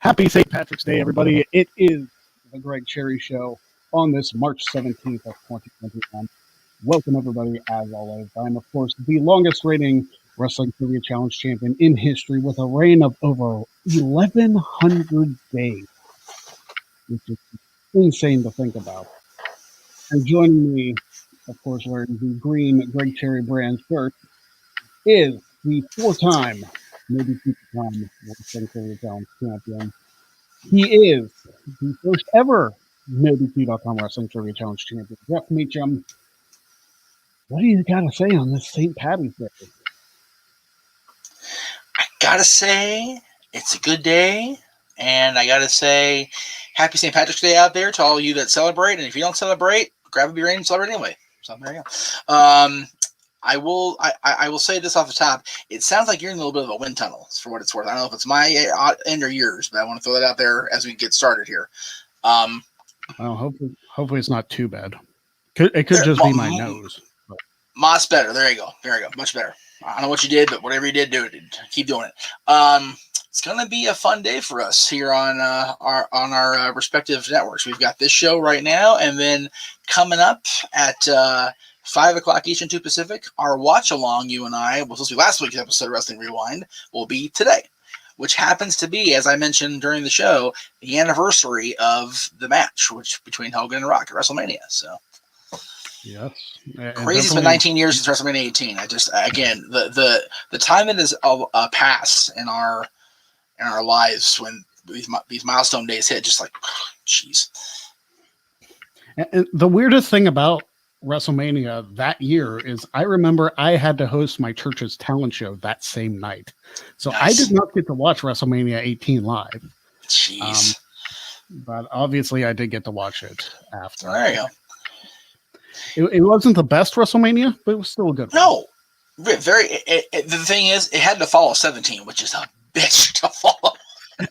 Happy St. Patrick's Day, everybody. It is the Greg Cherry Show on this March 17th of 2021. Welcome, everybody, as always. I'm, of course, the longest reigning Wrestling Trivia Challenge champion in history with a reign of over 1,100 days, which is insane to think about. And joining me, of course, wearing the green Greg Cherry brand shirt, is the four-time, maybe two-time Wrestling Trivia Challenge champion. He is the first ever NoDQ.com Wrestling Trivia Challenge champion. Jeff Meacham, what do you got to say on this St. Patty's Day? I gotta say, it's a good day, and I gotta say, happy St. Patrick's Day out there to all of you that celebrate, and if you don't celebrate, grab a beer and celebrate anyway. So there you go. I will say this off the top. It sounds like you're in a little bit of a wind tunnel, for what it's worth. I don't know if it's my end or yours, but I want to throw that out there as we get started here. Well, hopefully it's not too bad. It could just be my nose. Much better. There you go. Much better. I don't know what you did, but whatever you did, do it. Keep doing it. It's gonna be a fun day for us here on our respective networks. We've got this show right now, and then coming up at 5 o'clock Eastern, 2 Pacific, our watch along, you and I, was supposed to be last week's episode of Wrestling Rewind, will be today, which happens to be, as I mentioned during the show, the anniversary of the match between Hogan and Rock at WrestleMania. So, yes, crazy. It's been 19 years since WrestleMania 18. Again, the time that has passed in our lives when these milestone days hit, just like, jeez. And the weirdest thing about WrestleMania that year is I remember I had to host my church's talent show that same night. So nice. I did not get to watch WrestleMania 18 live. Jeez. But obviously I did get to watch it after. There you go. It wasn't the best WrestleMania, but it was still a good one. No. The thing is, it had to follow 17, which is a bitch to follow.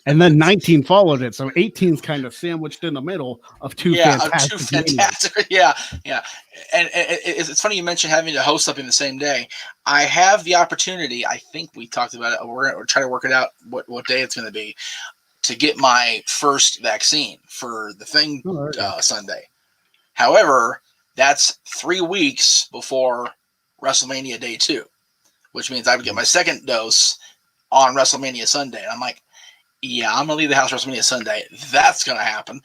And then 19 followed it, so 18's kind of sandwiched in the middle of two fantastic. Yeah. And it's funny you mentioned having to host something the same day. I have the opportunity. I think we talked about it. We're going to try to work it out what day it's going to be to get my first vaccine for the thing Sunday. However, that's 3 weeks before WrestleMania Day 2, which means I would get my second dose on WrestleMania Sunday. And I'm like, yeah, I'm going to leave the house WrestleMania Sunday. That's going to happen.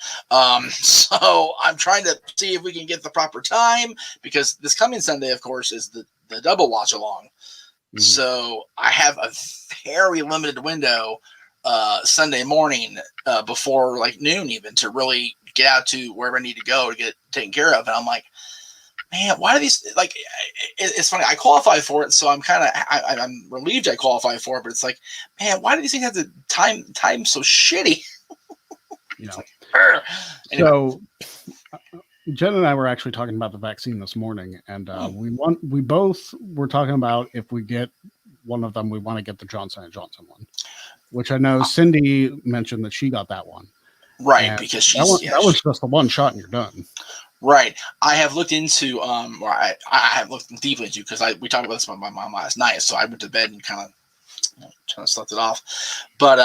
So I'm trying to see if we can get the proper time, because this coming Sunday, of course, is the double watch along. Mm-hmm. So I have a very limited window Sunday morning before like noon even to really get out to wherever I need to go to get taken care of. And I'm like, man, why do these, like, it's funny. I qualify for it, so I'm relieved I qualify for it, but it's like, man, why do these things have the time so shitty? You know. Anyway. So Jen and I were actually talking about the vaccine this morning, and we both were talking about if we get one of them, we want to get the Johnson & Johnson one, which I know Cindy mentioned that she got that one. Right, and because that was just the one shot and you're done. Right. I have looked into, or I have looked deeply into, because we talked about this with my mom last night, so I went to bed and kind of slept it off. But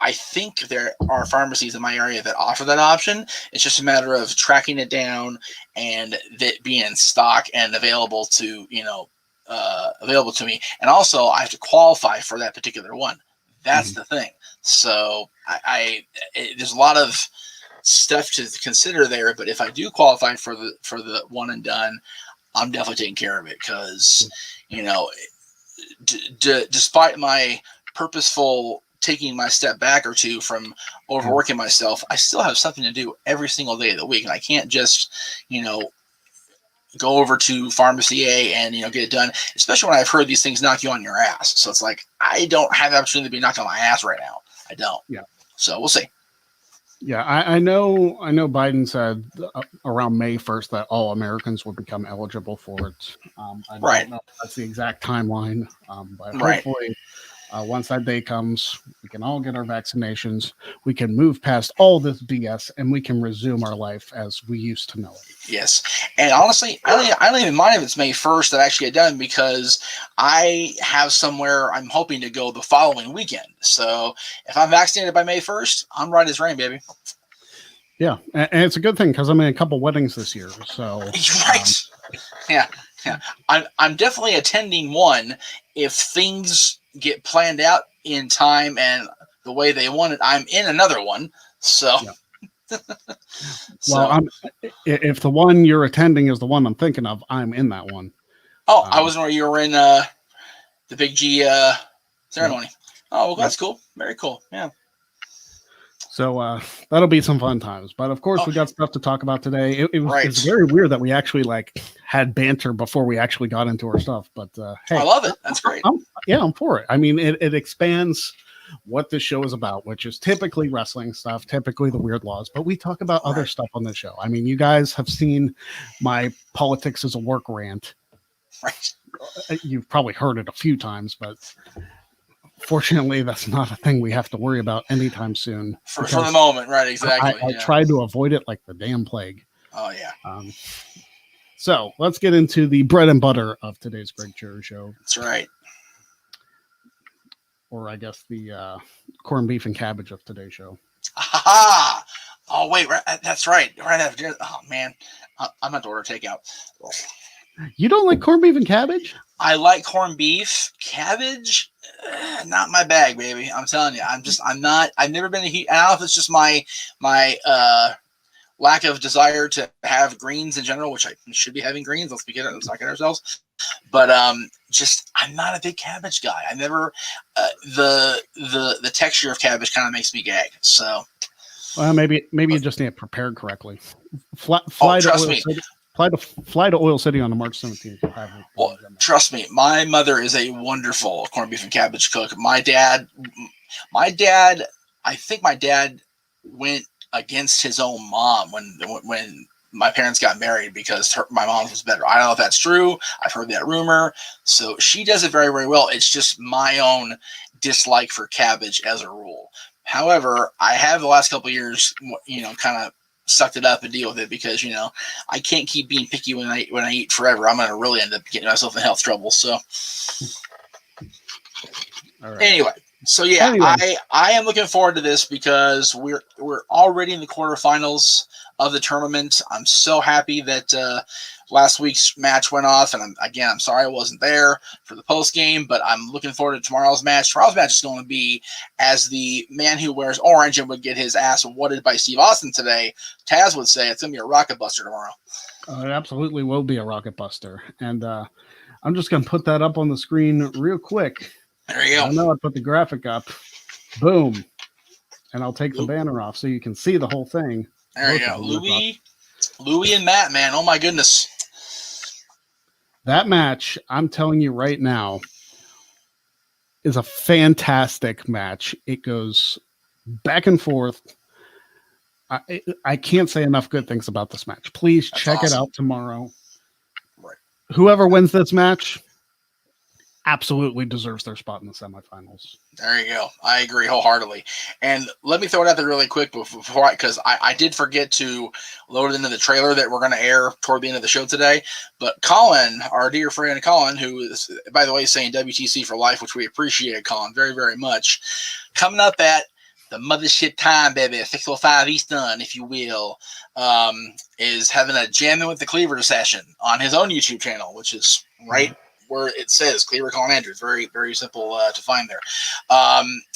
I think there are pharmacies in my area that offer that option. It's just a matter of tracking it down and that being in stock and available to me. And also, I have to qualify for that particular one. That's the thing. So there's a lot of stuff to consider there, but if I do qualify for the one and done, I'm definitely taking care of it, because despite my purposeful taking my step back or two from overworking myself, I still have something to do every single day of the week, and I can't just go over to pharmacy A and get it done, especially when I've heard these things knock you on your ass. So it's like, I don't have the opportunity to be knocked on my ass right now. I don't. Yeah. So we'll see. Yeah, I know Biden said around May 1st that all Americans would become eligible for it. I don't know if that's the exact timeline, but Once that day comes, we can all get our vaccinations. We can move past all this BS, and we can resume our life as we used to know it. Yes, and honestly, I don't even mind if it's May 1st that I actually get done, because I have somewhere I'm hoping to go the following weekend. So if I'm vaccinated by May 1st, I'm right as rain, baby. Yeah, and it's a good thing because I'm in a couple weddings this year. So right, yeah. I'm definitely attending one if things get planned out in time and the way they want it. I'm in another one, so. Yeah. Well, if the one you're attending is the one I'm thinking of, I'm in that one. Oh, I wasn't where you were in the Big G ceremony. Yeah. Oh, well, that's cool. Very cool. Yeah. So that'll be some fun times. But of course, we got stuff to talk about today. It's very weird that we actually had banter before we actually got into our stuff. But hey, I love it. That's great. I'm for it. I mean, it expands what this show is about, which is typically wrestling stuff, typically the weird laws. But we talk about other stuff on the show. I mean, you guys have seen my politics as a work rant. Right. You've probably heard it a few times, but fortunately, that's not a thing we have to worry about anytime soon. For the moment, right, exactly. I tried to avoid it like the damn plague. Oh, yeah. So let's get into the bread and butter of today's Greg Cherry Show. That's right. Or I guess the corned beef and cabbage of today's show. Ah! Oh, wait, that's right. Right after dinner. Oh, man. I'm going to order takeout. You don't like corned beef and cabbage? I like corned beef. Cabbage, not my bag, baby. I'm telling you. I've never been a huge, I don't know if it's just my lack of desire to have greens in general, which I should be having greens. Let's not get ourselves. But just, I'm not a big cabbage guy. I never, the texture of cabbage kind of makes me gag. So. Well, maybe you just need it prepared correctly. Trust me. Fly to Oil City on the March 17th. Well, trust me, my mother is a wonderful corned beef and cabbage cook. My dad, I think my dad went against his own mom when my parents got married because my mom was better. I don't know if that's true. I've heard that rumor. So she does it very, very well. It's just my own dislike for cabbage as a rule. However, I have the last couple of years, kind of sucked it up and deal with it because I can't keep being picky when I eat forever. I'm gonna really end up getting myself in health trouble. So all right. Anyway, I am looking forward to this because we're already in the quarterfinals of the tournament. I'm so happy that last week's match went off, and I'm sorry I wasn't there for the post game, but I'm looking forward to tomorrow's match. Tomorrow's match is going to be as the man who wears orange and would get his ass whooped by Steve Austin today. Taz would say it's going to be a rocket buster tomorrow. It absolutely will be a rocket buster, and I'm just going to put that up on the screen real quick. There you go. I know I put the graphic up. Boom, and I'll take the banner off so you can see the whole thing. There you go, Louie and Matt, man. Oh my goodness. That match, I'm telling you right now, is a fantastic match. It goes back and forth. I can't say enough good things about this match. Please check it out tomorrow. Right. Whoever wins this match absolutely deserves their spot in the semifinals. There you go. I agree wholeheartedly. And let me throw it out there really quick before because I did forget to load it into the trailer that we're going to air toward the end of the show today. But Colin, our dear friend Colin, who is, by the way, saying WTC for life, which we appreciate, Colin, very, very much, coming up at the mothership time, baby, 6:05 Eastern, if you will, is having a Jamming with the Cleaver session on his own YouTube channel, which is right where it says Cleaver Colin Andrews. Very, very simple to find there.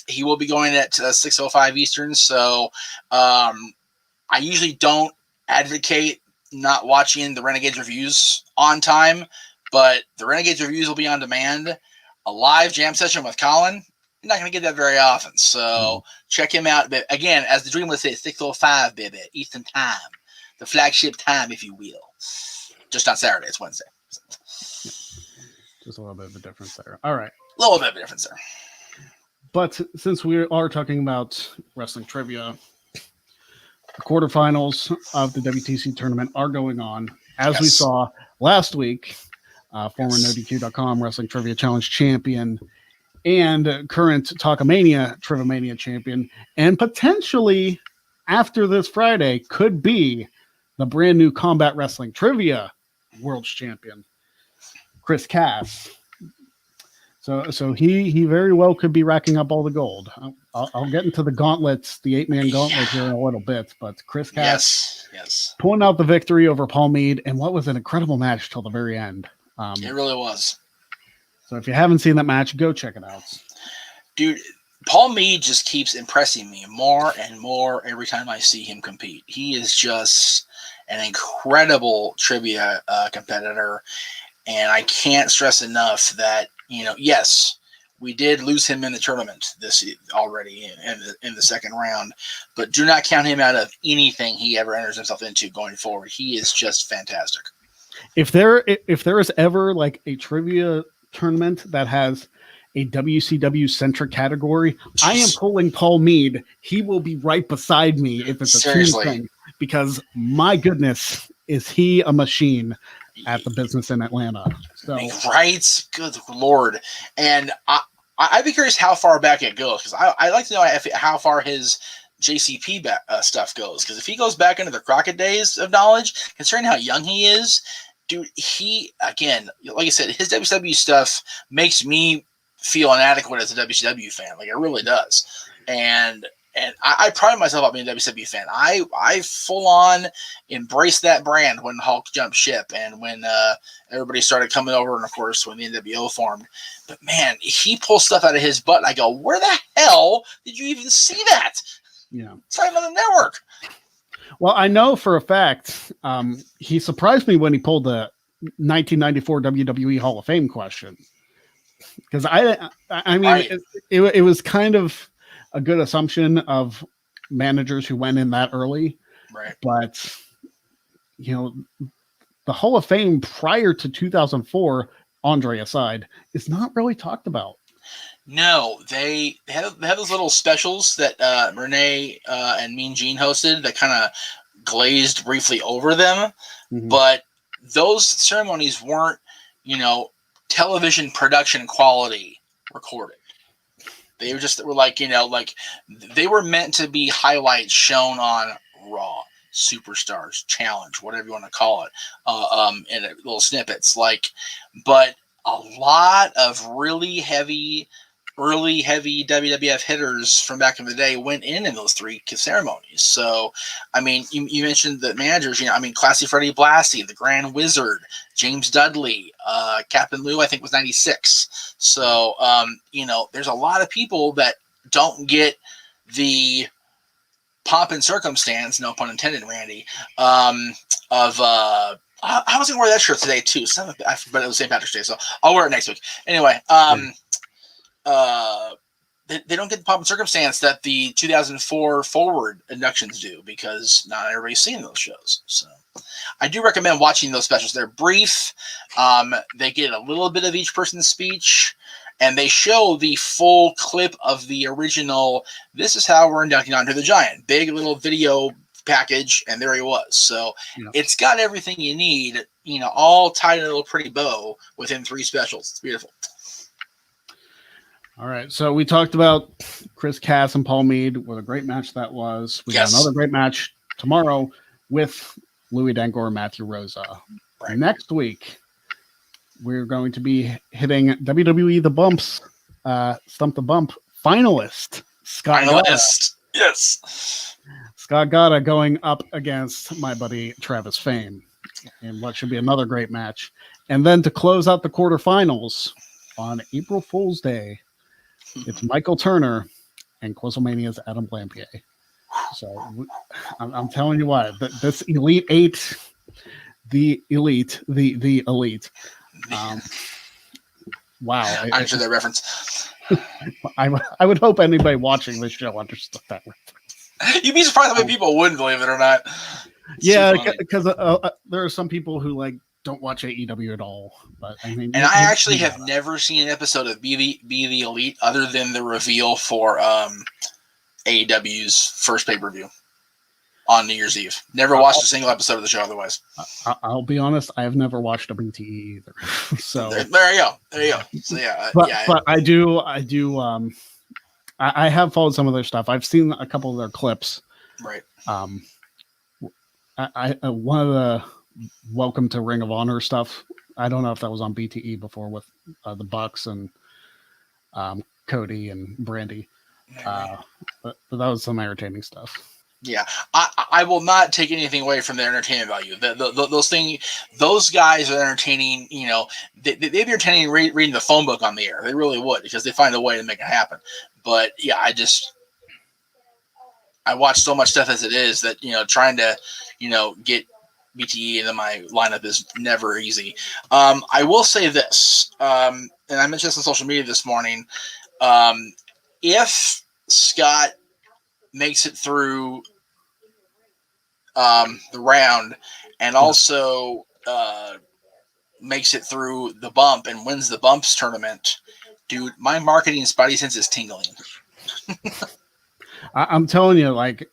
He will be going at 6:05 Eastern. So I usually don't advocate not watching the Renegades reviews on time, but the Renegades reviews will be on demand. A live jam session with Colin, you're not going to get that very often. So check him out. But again, as the Dream would say, 6:05, baby, Eastern time, the flagship time, if you will. Just not Saturday, it's Wednesday. Just a little bit of a difference there. All right. A little bit of a difference there. But since we are talking about wrestling trivia, the quarterfinals of the WTC tournament are going on. As we saw last week, former NoDQ.com Wrestling Trivia Challenge champion and current Talkamania Trivomania champion, and potentially after this Friday could be the brand new Combat Wrestling Trivia World Champion, Chris Cass. So he very well could be racking up all the gold. I'll get into the gauntlets, the 8-man gauntlet here in a little bit, but Chris Cass pulling out the victory over Paul Mead, and what was an incredible match till the very end. It really was. So if you haven't seen that match, go check it out. Dude, Paul Mead just keeps impressing me more and more every time I see him compete. He is just an incredible trivia competitor, and I can't stress enough that, yes, we did lose him in the tournament this already in the second round, but do not count him out of anything he ever enters himself into going forward. He is just fantastic. If there is ever like a trivia tournament that has a WCW centric category, I am pulling Paul Mead. He will be right beside me if it's a team thing, because my goodness, is he a machine at the business in Atlanta. So right, good Lord. And I'd be curious how far back it goes, because I'd like to know how far his JCP stuff goes, because if he goes back into the Crockett days of knowledge, considering how young he is, dude, he, again, like I said, his WCW stuff makes me feel inadequate as a WCW fan. Like, it really does. And I pride myself on being a WCW fan. I full on embraced that brand when Hulk jumped ship and when everybody started coming over, and of course when the NWO formed. But man, he pulls stuff out of his butt. And I go, where the hell did you even see that? Yeah, it's not on the network. Well, I know for a fact he surprised me when he pulled the 1994 WWE Hall of Fame question, because I mean, right. it was kind of a good assumption of managers who went in that early, right? But the Hall of Fame prior to 2004, Andre aside, is not really talked about. No, they have those little specials that Renee and Mean Gene hosted that kind of glazed briefly over them, but those ceremonies weren't, television production quality recorded. They were like, they were meant to be highlights shown on Raw, Superstars, Challenge, whatever you want to call it, in little snippets. But a lot of early heavy WWF hitters from back in the day went in those three ceremonies. So, I mean, you mentioned the managers, Classy Freddie Blassie, the Grand Wizard, James Dudley, Captain Lou, I think was 96. So, there's a lot of people that don't get the pomp and circumstance, no pun intended, Randy, of I was going to wear that shirt today too. But it was St. Patrick's Day, so I'll wear it next week. Anyway, they don't get the pomp and circumstance that the 2004 Forward inductions do, because not everybody's seen those shows. So I do recommend watching those specials. They're brief. They get a little bit of each person's speech, and they show the full clip of the original. This is how we're inducting Andre the Giant. Big little video package, and there he was. So It's got everything you need, all tied in a little pretty bow within 3 specials. It's beautiful. All right, so we talked about Chris Cass and Paul Mead. What a great match that was. We got another great match tomorrow with Louis Dangoor and Matthew Rosa. Right. Next week, we're going to be hitting WWE The Bump's Stump the Bump finalist, Scott Gada. Yes. Scott Gada going up against my buddy Travis Fame in what should be another great match. And then to close out the quarterfinals on April Fool's Day, it's Michael Turner and Quizlemania's Adam Blampier. So I'm telling you what, this Elite 8, the elite. Wow. I'm sure that reference. I would hope anybody watching this show understood that reference. You'd be surprised how many people wouldn't, believe it or not. Because there are some people who don't watch AEW at all. But I mean, and I actually have never seen an episode of Be the Elite other than the reveal for AEW's first pay-per-view. on New Year's Eve. Never watched a single episode of the show otherwise. I'll be honest, I have never watched a BTE either. So there you go. So yeah, but I do. I have followed some of their stuff. I've seen a couple of their clips. Right. I one of the Welcome to Ring of Honor stuff. I don't know if that was on BTE before with the Bucks and Cody and Brandy. But that was some entertaining stuff. Yeah, I will not take anything away from their entertainment value. Those guys are entertaining. You know, they'd be entertaining reading the phone book on the air. They really would, because they find a way to make it happen. But yeah, I watch so much stuff as it is that, you know, trying to, you know, get BTE into my lineup is never easy. I will say this, and I mentioned this on social media this morning. If Scott makes it through the round and also makes it through the bump and wins the bumps tournament, dude, my marketing spidey sense is tingling. I'm telling you, like,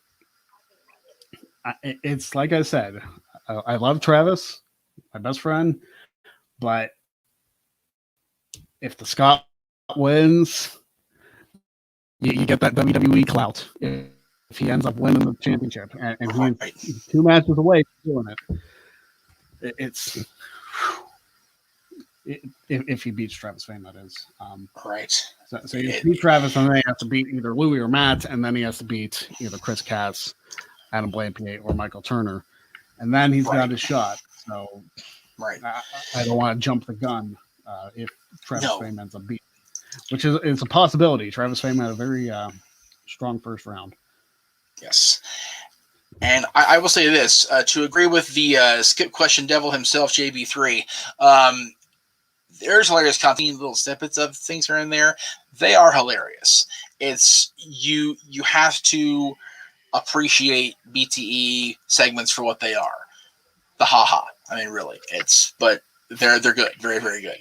it's like I said, I love Travis, my best friend, but if the Scott wins, you get that WWE clout. If he ends up winning the championship, and he's 2 matches away from doing it, if he beats Travis Fame, that is. Right. So you beat Travis, and then he has to beat either Louis or Matt, and then he has to beat either Chris Cass, Adam Blampied, or Michael Turner, and then he's got his shot. So I don't want to jump the gun if Travis Fame ends up beating, which is a possibility. Travis Fame had a very strong first round. Yes. And I will say this, to agree with the skip question devil himself, JB3, there's hilarious content, little snippets of things are in there. They are hilarious. It's you have to appreciate BTE segments for what they are. The haha. I mean, really, but they're good. Very, very good.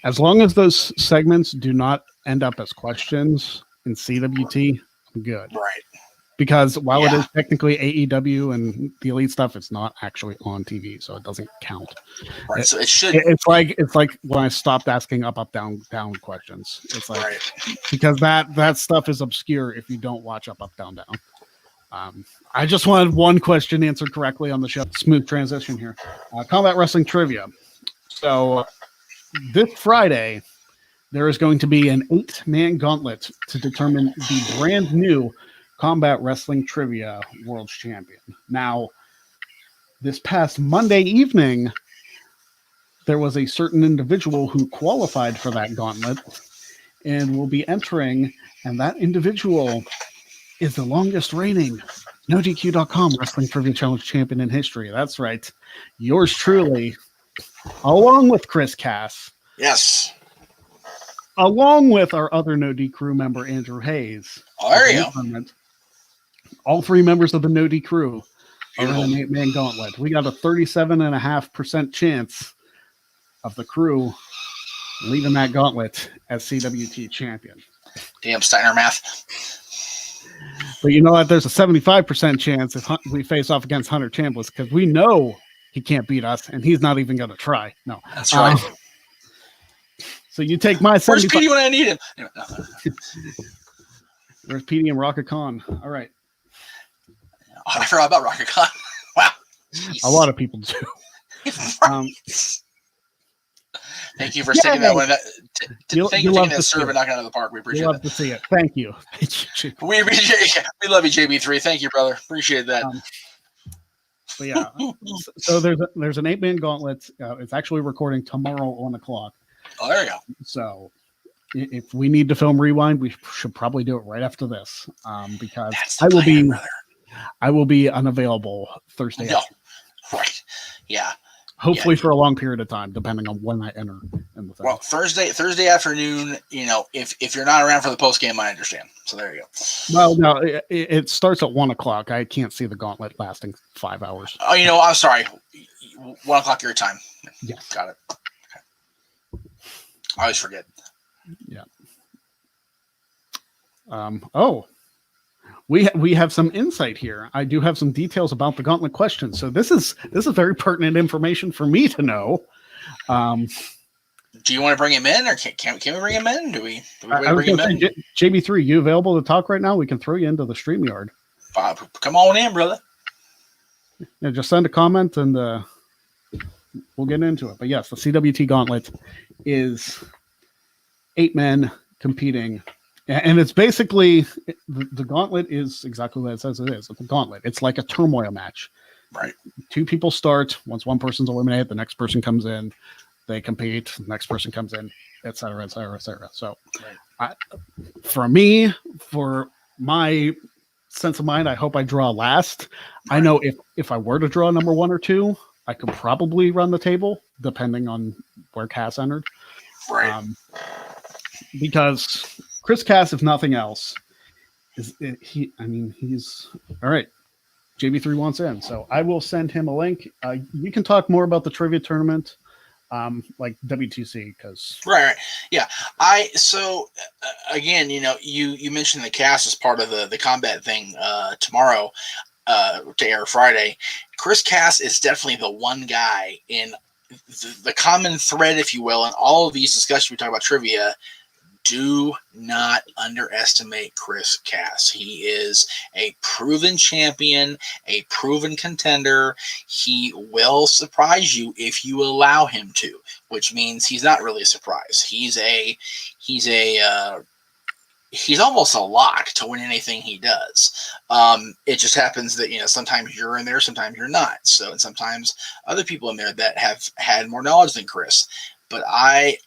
As long as those segments do not end up as questions in CWT, I'm good. Right. Because while it is technically AEW and the Elite stuff, it's not actually on TV, so it doesn't count. Right. So it should. It's like when I stopped asking up, down questions. It's like because that stuff is obscure if you don't watch up, down. I just wanted one question answered correctly on the show. Smooth transition here. Combat Wrestling Trivia. So this Friday, there is going to be an 8-man gauntlet to determine the brand new Combat Wrestling Trivia World Champion. Now, this past Monday evening, there was a certain individual who qualified for that gauntlet and will be entering, and that individual is the longest reigning NoDQ.com Wrestling Trivia Challenge champion in history. That's right. Yours truly, along with Chris Cass. Yes. Along with our other No D crew member, Andrew Hayes. Oh, there you go. All 3 members of the No D crew are in an 8-man gauntlet. We got a 37.5% chance of the crew leaving that gauntlet as CWT champion. Damn Steiner math. But you know what? There's a 75% chance if we face off against Hunter Chambliss, because we know he can't beat us, and he's not even going to try. No. That's right. So you take my 75%. Where's Petey when I need him? There's Petey and Rocket Khan. All right. Oh, I forgot about Rocket Khan. Wow. Jeez. A lot of people do. Thank you for taking that one. Thank you for taking that serve and knocking it out of the park. We appreciate it. Love to see it. Thank you. We love you, JB3. Thank you, brother. Appreciate that. But yeah, so there's an 8-man gauntlet. It's actually recording tomorrow on the clock. Oh, there you go. So if we need to film Rewind, we should probably do it right after this, because I will be unavailable Thursday. No. Right. Yeah. Hopefully for a long period of time, depending on when I enter in the thing. Well, Thursday afternoon, you know, if you're not around for the post game, I understand. So there you go. Well, no, it starts at 1:00. I can't see the gauntlet lasting 5 hours. Oh, you know, I'm sorry. 1:00 your time. Yeah. Got it. Okay. I always forget. Yeah. we have some insight here. I do have some details about the gauntlet question. So this is very pertinent information for me to know. Do you want to bring him in, or can we bring him in? Do we I was bring him going to in? say, JB3, you available to talk right now? We can throw you into the StreamYard. Come on in, brother. Yeah, just send a comment and we'll get into it. But yes, the CWT Gauntlet is 8 men competing. And it's basically, the Gauntlet is exactly what it says it is. It's a gauntlet. It's like a turmoil match. Right. 2 people start. Once one person's eliminated, the next person comes in. They compete. The next person comes in, et cetera, et cetera, et cetera. So for me, for my sense of mind, I hope I draw last. Right. I know if I were to draw number 1 or 2, I could probably run the table, depending on where Cass entered. Right. Because Chris Cass, if nothing else, he's all right. JB3 wants in, so I will send him a link. You can talk more about the trivia tournament, like WTC, because right, yeah. Again, you mentioned the Cass as part of the combat thing tomorrow to air Friday. Chris Cass is definitely the one guy in the common thread, if you will, in all of these discussions we talk about trivia. Do not underestimate Chris Cass. He is a proven champion, a proven contender. He will surprise you if you allow him to, which means he's not really a surprise. He's almost a lock to win anything he does. It just happens that, sometimes you're in there, sometimes you're not. So, and sometimes other people in there that have had more knowledge than Chris. But I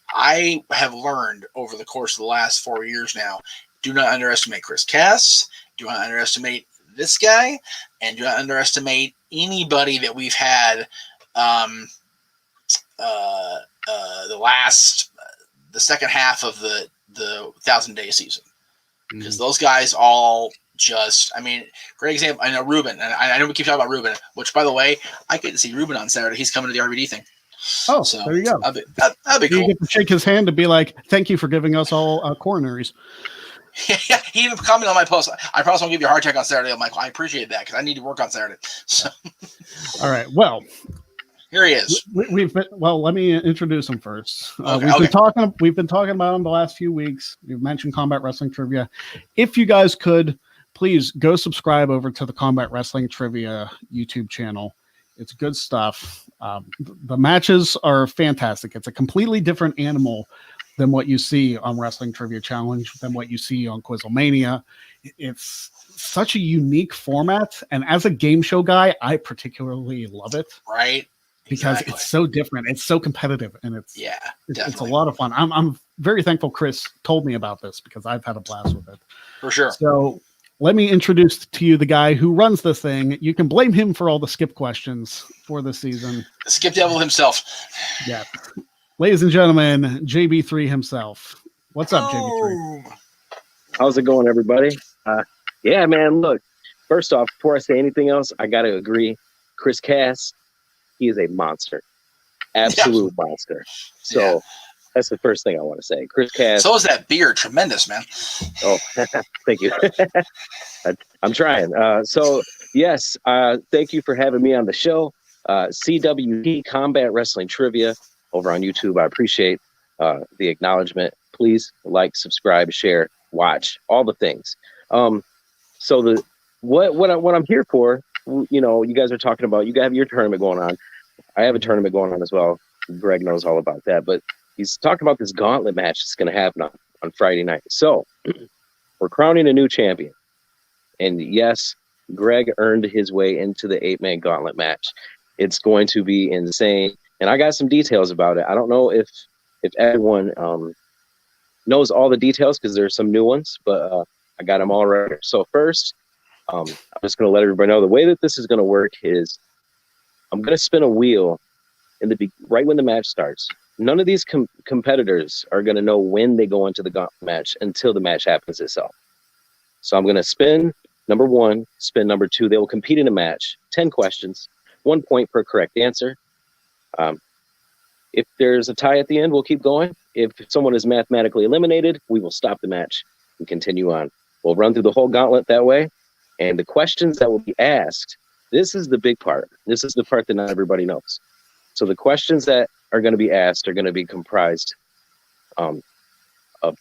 have learned over the course of the last 4 years now, do not underestimate Chris Cass, do not underestimate this guy, and do not underestimate anybody that we've had the second half of the 1,000-day season. Because those guys all just, great example. I know Ruben, and I know we keep talking about Ruben, which, by the way, I get to see Ruben on Saturday. He's coming to the RBD thing. Oh, so there you go. That'd be cool. You get to shake his hand to be like, thank you for giving us all coronaries. Yeah, he even commented on my post. I promise I'll give you a hard check on Saturday. I'm like, I appreciate that because I need to work on Saturday. So. All right. Well, here he is. Let me introduce him first. We've been talking about him the last few weeks. We've mentioned Combat Wrestling Trivia. If you guys could, please go subscribe over to the Combat Wrestling Trivia YouTube channel. It's good stuff. The matches are fantastic. It's a completely different animal than what you see on Wrestling Trivia Challenge, than what you see on Quizlemania. It's such a unique format. And as a game show guy, I particularly love it. Right. Because It's so different. It's so competitive. And it's a lot of fun. I'm very thankful Chris told me about this because I've had a blast with it. For sure. So let me introduce to you the guy who runs this thing. You can blame him for all the skip questions for this season. The skip devil himself. Yeah. Ladies and gentlemen, JB3 himself. What's up, JB3? How's it going, everybody? Yeah, man, look. First off, before I say anything else, I got to agree. Chris Cass, he is a monster. Absolute monster. So that's the first thing I want to say. Chris Cass. So is that beer. Tremendous, man. Oh, thank you. I'm trying. So, yes, thank you for having me on the show. CWT Combat Wrestling Trivia over on YouTube. I appreciate the acknowledgement. Please like, subscribe, share, watch, all the things. So what I'm here for, you guys are talking about, you have your tournament going on. I have a tournament going on as well. Greg knows all about that, but he's talking about this gauntlet match that's going to happen on Friday night. So we're crowning a new champion. And yes, Greg earned his way into the 8-man gauntlet match. It's going to be insane. And I got some details about it. I don't know if everyone knows all the details because there's some new ones, but I got them all right. So first, I'm just going to let everybody know the way that this is going to work is I'm going to spin a wheel right when the match starts. None of these competitors are going to know when they go into the gauntlet match until the match happens itself. So I'm going to spin number 1, spin number 2. They will compete in a match, 10 questions, 1 point per correct answer. If there's a tie at the end, we'll keep going. If someone is mathematically eliminated, we will stop the match and continue on. We'll run through the whole gauntlet that way. And the questions that will be asked, this is the big part. This is the part that not everybody knows. So the questions that are going to be asked are going to be comprised of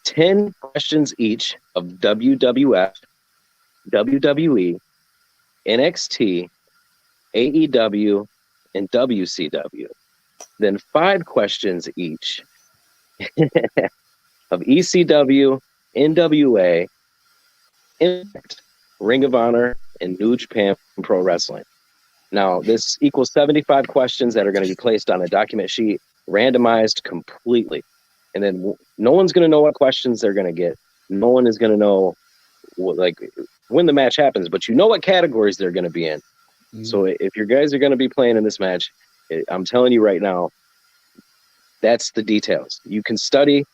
10 questions each of WWF, WWE, NXT, AEW, and WCW. Then 5 questions each of ECW, NWA, Impact, Ring of Honor, and New Japan Pro Wrestling. Now, this equals 75 questions that are going to be placed on a document sheet, randomized completely. And then no one's going to know what questions they're going to get. No one is going to know when the match happens, but you know what categories they're going to be in. Mm-hmm. So if your guys are going to be playing in this match, I'm telling you right now, that's the details. You can study.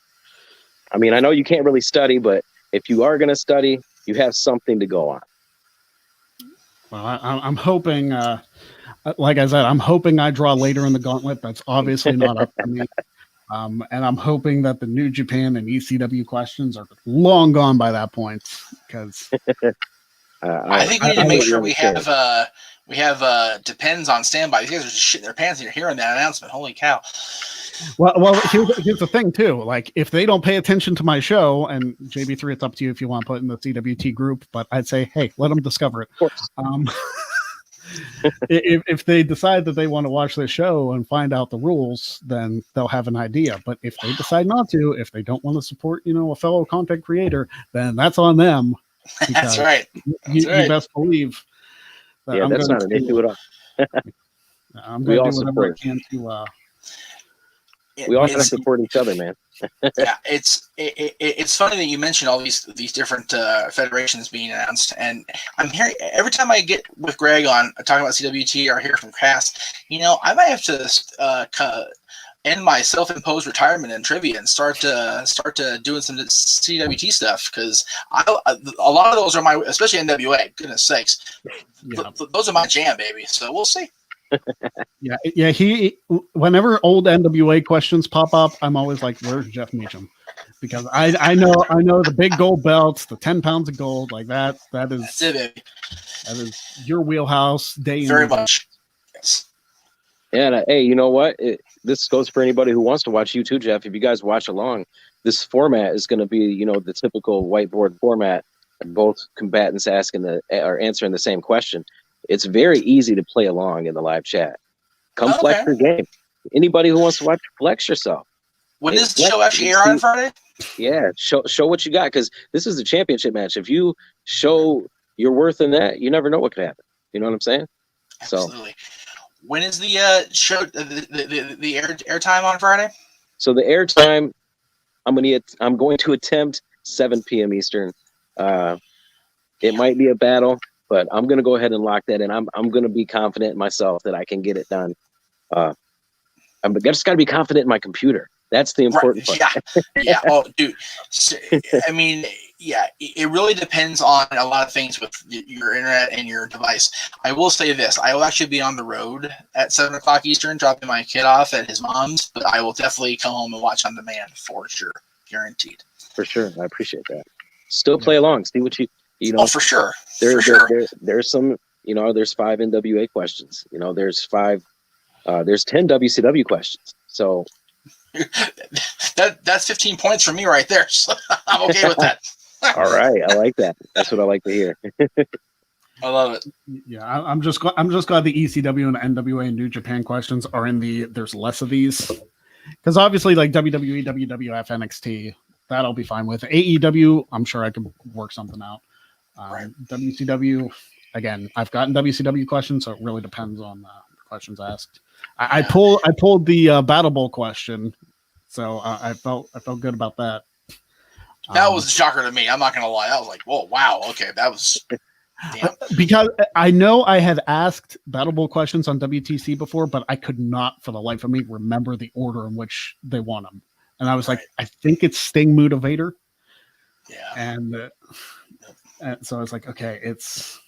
I mean, I know you can't really study, but if you are going to study, you have something to go on. Well, I'm hoping, like I said, I'm hoping I draw later in the gauntlet. That's obviously not up to me. And I'm hoping that the New Japan and ECW questions are long gone by that point. Because I think we need to make sure we have Depends on standby. These guys are just shitting their pants and you're hearing that announcement. Holy cow. Well, here's the thing too. Like, if they don't pay attention to my show, and JB3, it's up to you if you want to put it in the CWT group, but I'd say, hey, let them discover it. Of course. If they decide that they want to watch this show and find out the rules, then they'll have an idea. But if they decide not to, if they don't want to support, a fellow content creator, then that's on them. That's right. You best believe that I'm that's not an issue at all. I'm going to do whatever I can to. We all have to support each other, man. Yeah, it's funny that you mentioned all these different federations being announced, and I'm hearing every time I get with Greg on talking about CWT or hear from Cass, I might have to end my self-imposed retirement in trivia and start to doing some CWT stuff, because a lot of those are my, especially NWA. Goodness sakes, those are my jam, baby. So we'll see. Yeah. He whenever old NWA questions pop up, I'm always like, "Where's Jeff Meacham?" Because I know the big gold belts, the 10 pounds of gold, like that. That's it, baby. That is your wheelhouse. Very much. Yes. Yeah. And, hey, you know what? This goes for anybody who wants to watch you too, Jeff. If you guys watch along, this format is going to be, the typical whiteboard format. Both combatants answering the same question. It's very easy to play along in the live chat. Come flex your game. Anybody who wants to watch, flex yourself. When does the show actually air on Friday? Yeah, show what you got, because this is a championship match. If you show your worth in that, you never know what could happen. You know what I'm saying? Absolutely. So, when is the show the air time on Friday? So the air time, I'm going to attempt 7 p.m. Eastern. It might be a battle, but I'm going to go ahead and lock that in. I'm going to be confident in myself that I can get it done. I just got to be confident in my computer. That's the important part. Yeah. Oh, dude. So, I mean, yeah, it really depends on a lot of things with your internet and your device. I will say this. I will actually be on the road at 7 o'clock Eastern, dropping my kid off at his mom's, but I will definitely come home and watch on demand for sure. Guaranteed. For sure. I appreciate that. Still play along. See what you know. Oh, for sure. There's some, there's 5 NWA questions. There's 10 WCW questions. So that's 15 points for me right there. So I'm okay with that. All right, I like that. That's what I like to hear. I love it. Yeah, I'm just glad the ECW and NWA and New Japan questions are in there's less of these, because obviously like WWE, WWF, NXT, that I'll be fine with. AEW, I'm sure I can work something out. Right. WCW, again, I've gotten WCW questions, so it really depends on the questions asked. I pulled the Battle Bowl question, so I felt good about that. That was a shocker to me. I'm not gonna lie. I was like, "Whoa, wow, okay, that was." Damn. Because I know I had asked Battle Bowl questions on WTC before, but I could not, for the life of me, remember the order in which they won them. And I was like, I think it's Sting, Muta, Vader. Yeah. And so I was like, okay, it's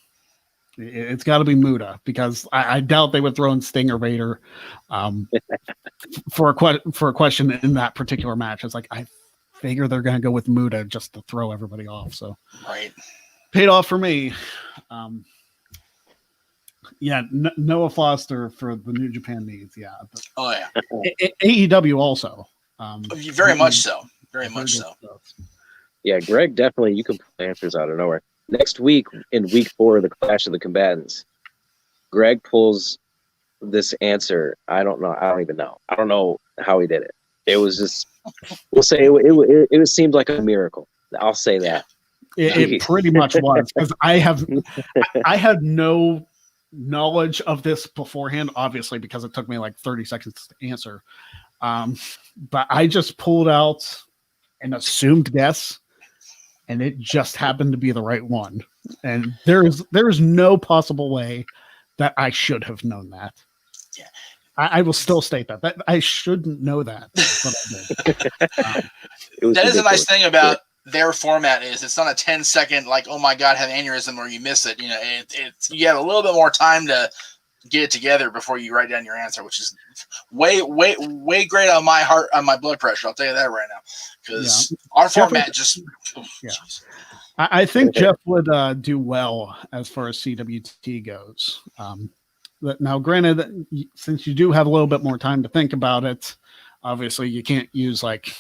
got to be Muta, because I doubt they would throw in Sting or Vader for a question in that particular match. It's like, I figure they're going to go with Muta just to throw everybody off. So right. Paid off for me. Yeah, Noah Foster for the New Japan needs. Yeah. Oh yeah. AEW also. Very much so. Very much so. Yeah, Greg definitely. You can pull answers out of nowhere. Next week, in week 4 of the Clash of the Combatants, Greg pulls this answer. I don't know. I don't even know. I don't know how he did it. It was just. We'll say it seemed like a miracle. I'll say that. It pretty much was, because I had no knowledge of this beforehand, obviously, because it took me like 30 seconds to answer. But I just pulled out an assumed guess, and it just happened to be the right one. And there is no possible way that I should have known that. Yeah. I will still state that I shouldn't know that. But I did. That is a nice thing about their format is it's not a 10-second like, oh my God, have aneurysm or you miss it. You know, it's you have a little bit more time to get it together before you write down your answer, which is way great on my heart, on my blood pressure. I'll tell you that right now, because our format just. Yeah. I think Jeff would do well as far as CWT goes. Now, granted, since you do have a little bit more time to think about it, obviously you can't use like.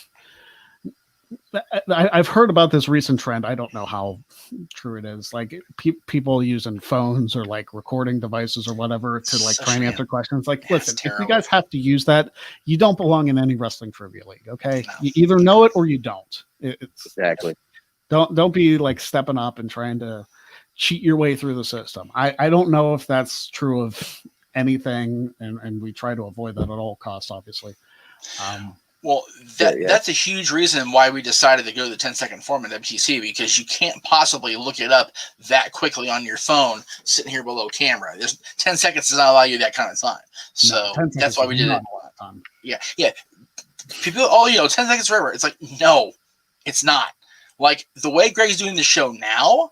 I've heard about this recent trend. I don't know how true it is. Like people using phones or like recording devices or whatever to like try and answer questions. Like, listen, if you guys have to use that, you don't belong in any wrestling trivia league. Okay, no. You either know it or you don't. Exactly. Don't be like stepping up and trying to cheat your way through the system. I don't know if that's true of anything, and we try to avoid that at all costs, obviously. Well, that's a huge reason why we decided to go to the 10-second format at WTC, because you can't possibly look it up that quickly on your phone sitting here below camera. There's 10 seconds does not allow you that kind of time. So that's why we did it. Yeah. People, 10 seconds forever. It's like, no, it's not. Like the way Greg's doing the show now,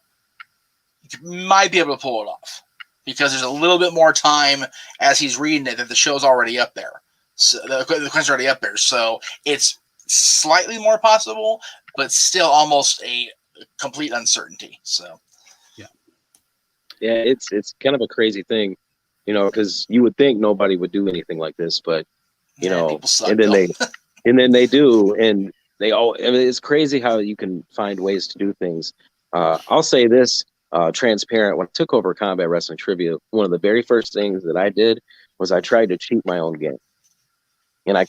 you might be able to pull it off because there's a little bit more time as he's reading it that the show's already up there. So the question's already up there. So it's slightly more possible, but still almost a complete uncertainty. So yeah, it's kind of a crazy thing, because you would think nobody would do anything like this, but people suck, and then they do, and they all. I mean, it's crazy how you can find ways to do things. I'll say this, transparent. When I took over Combat Wrestling Trivia, one of the very first things that I did was I tried to cheat my own game. And I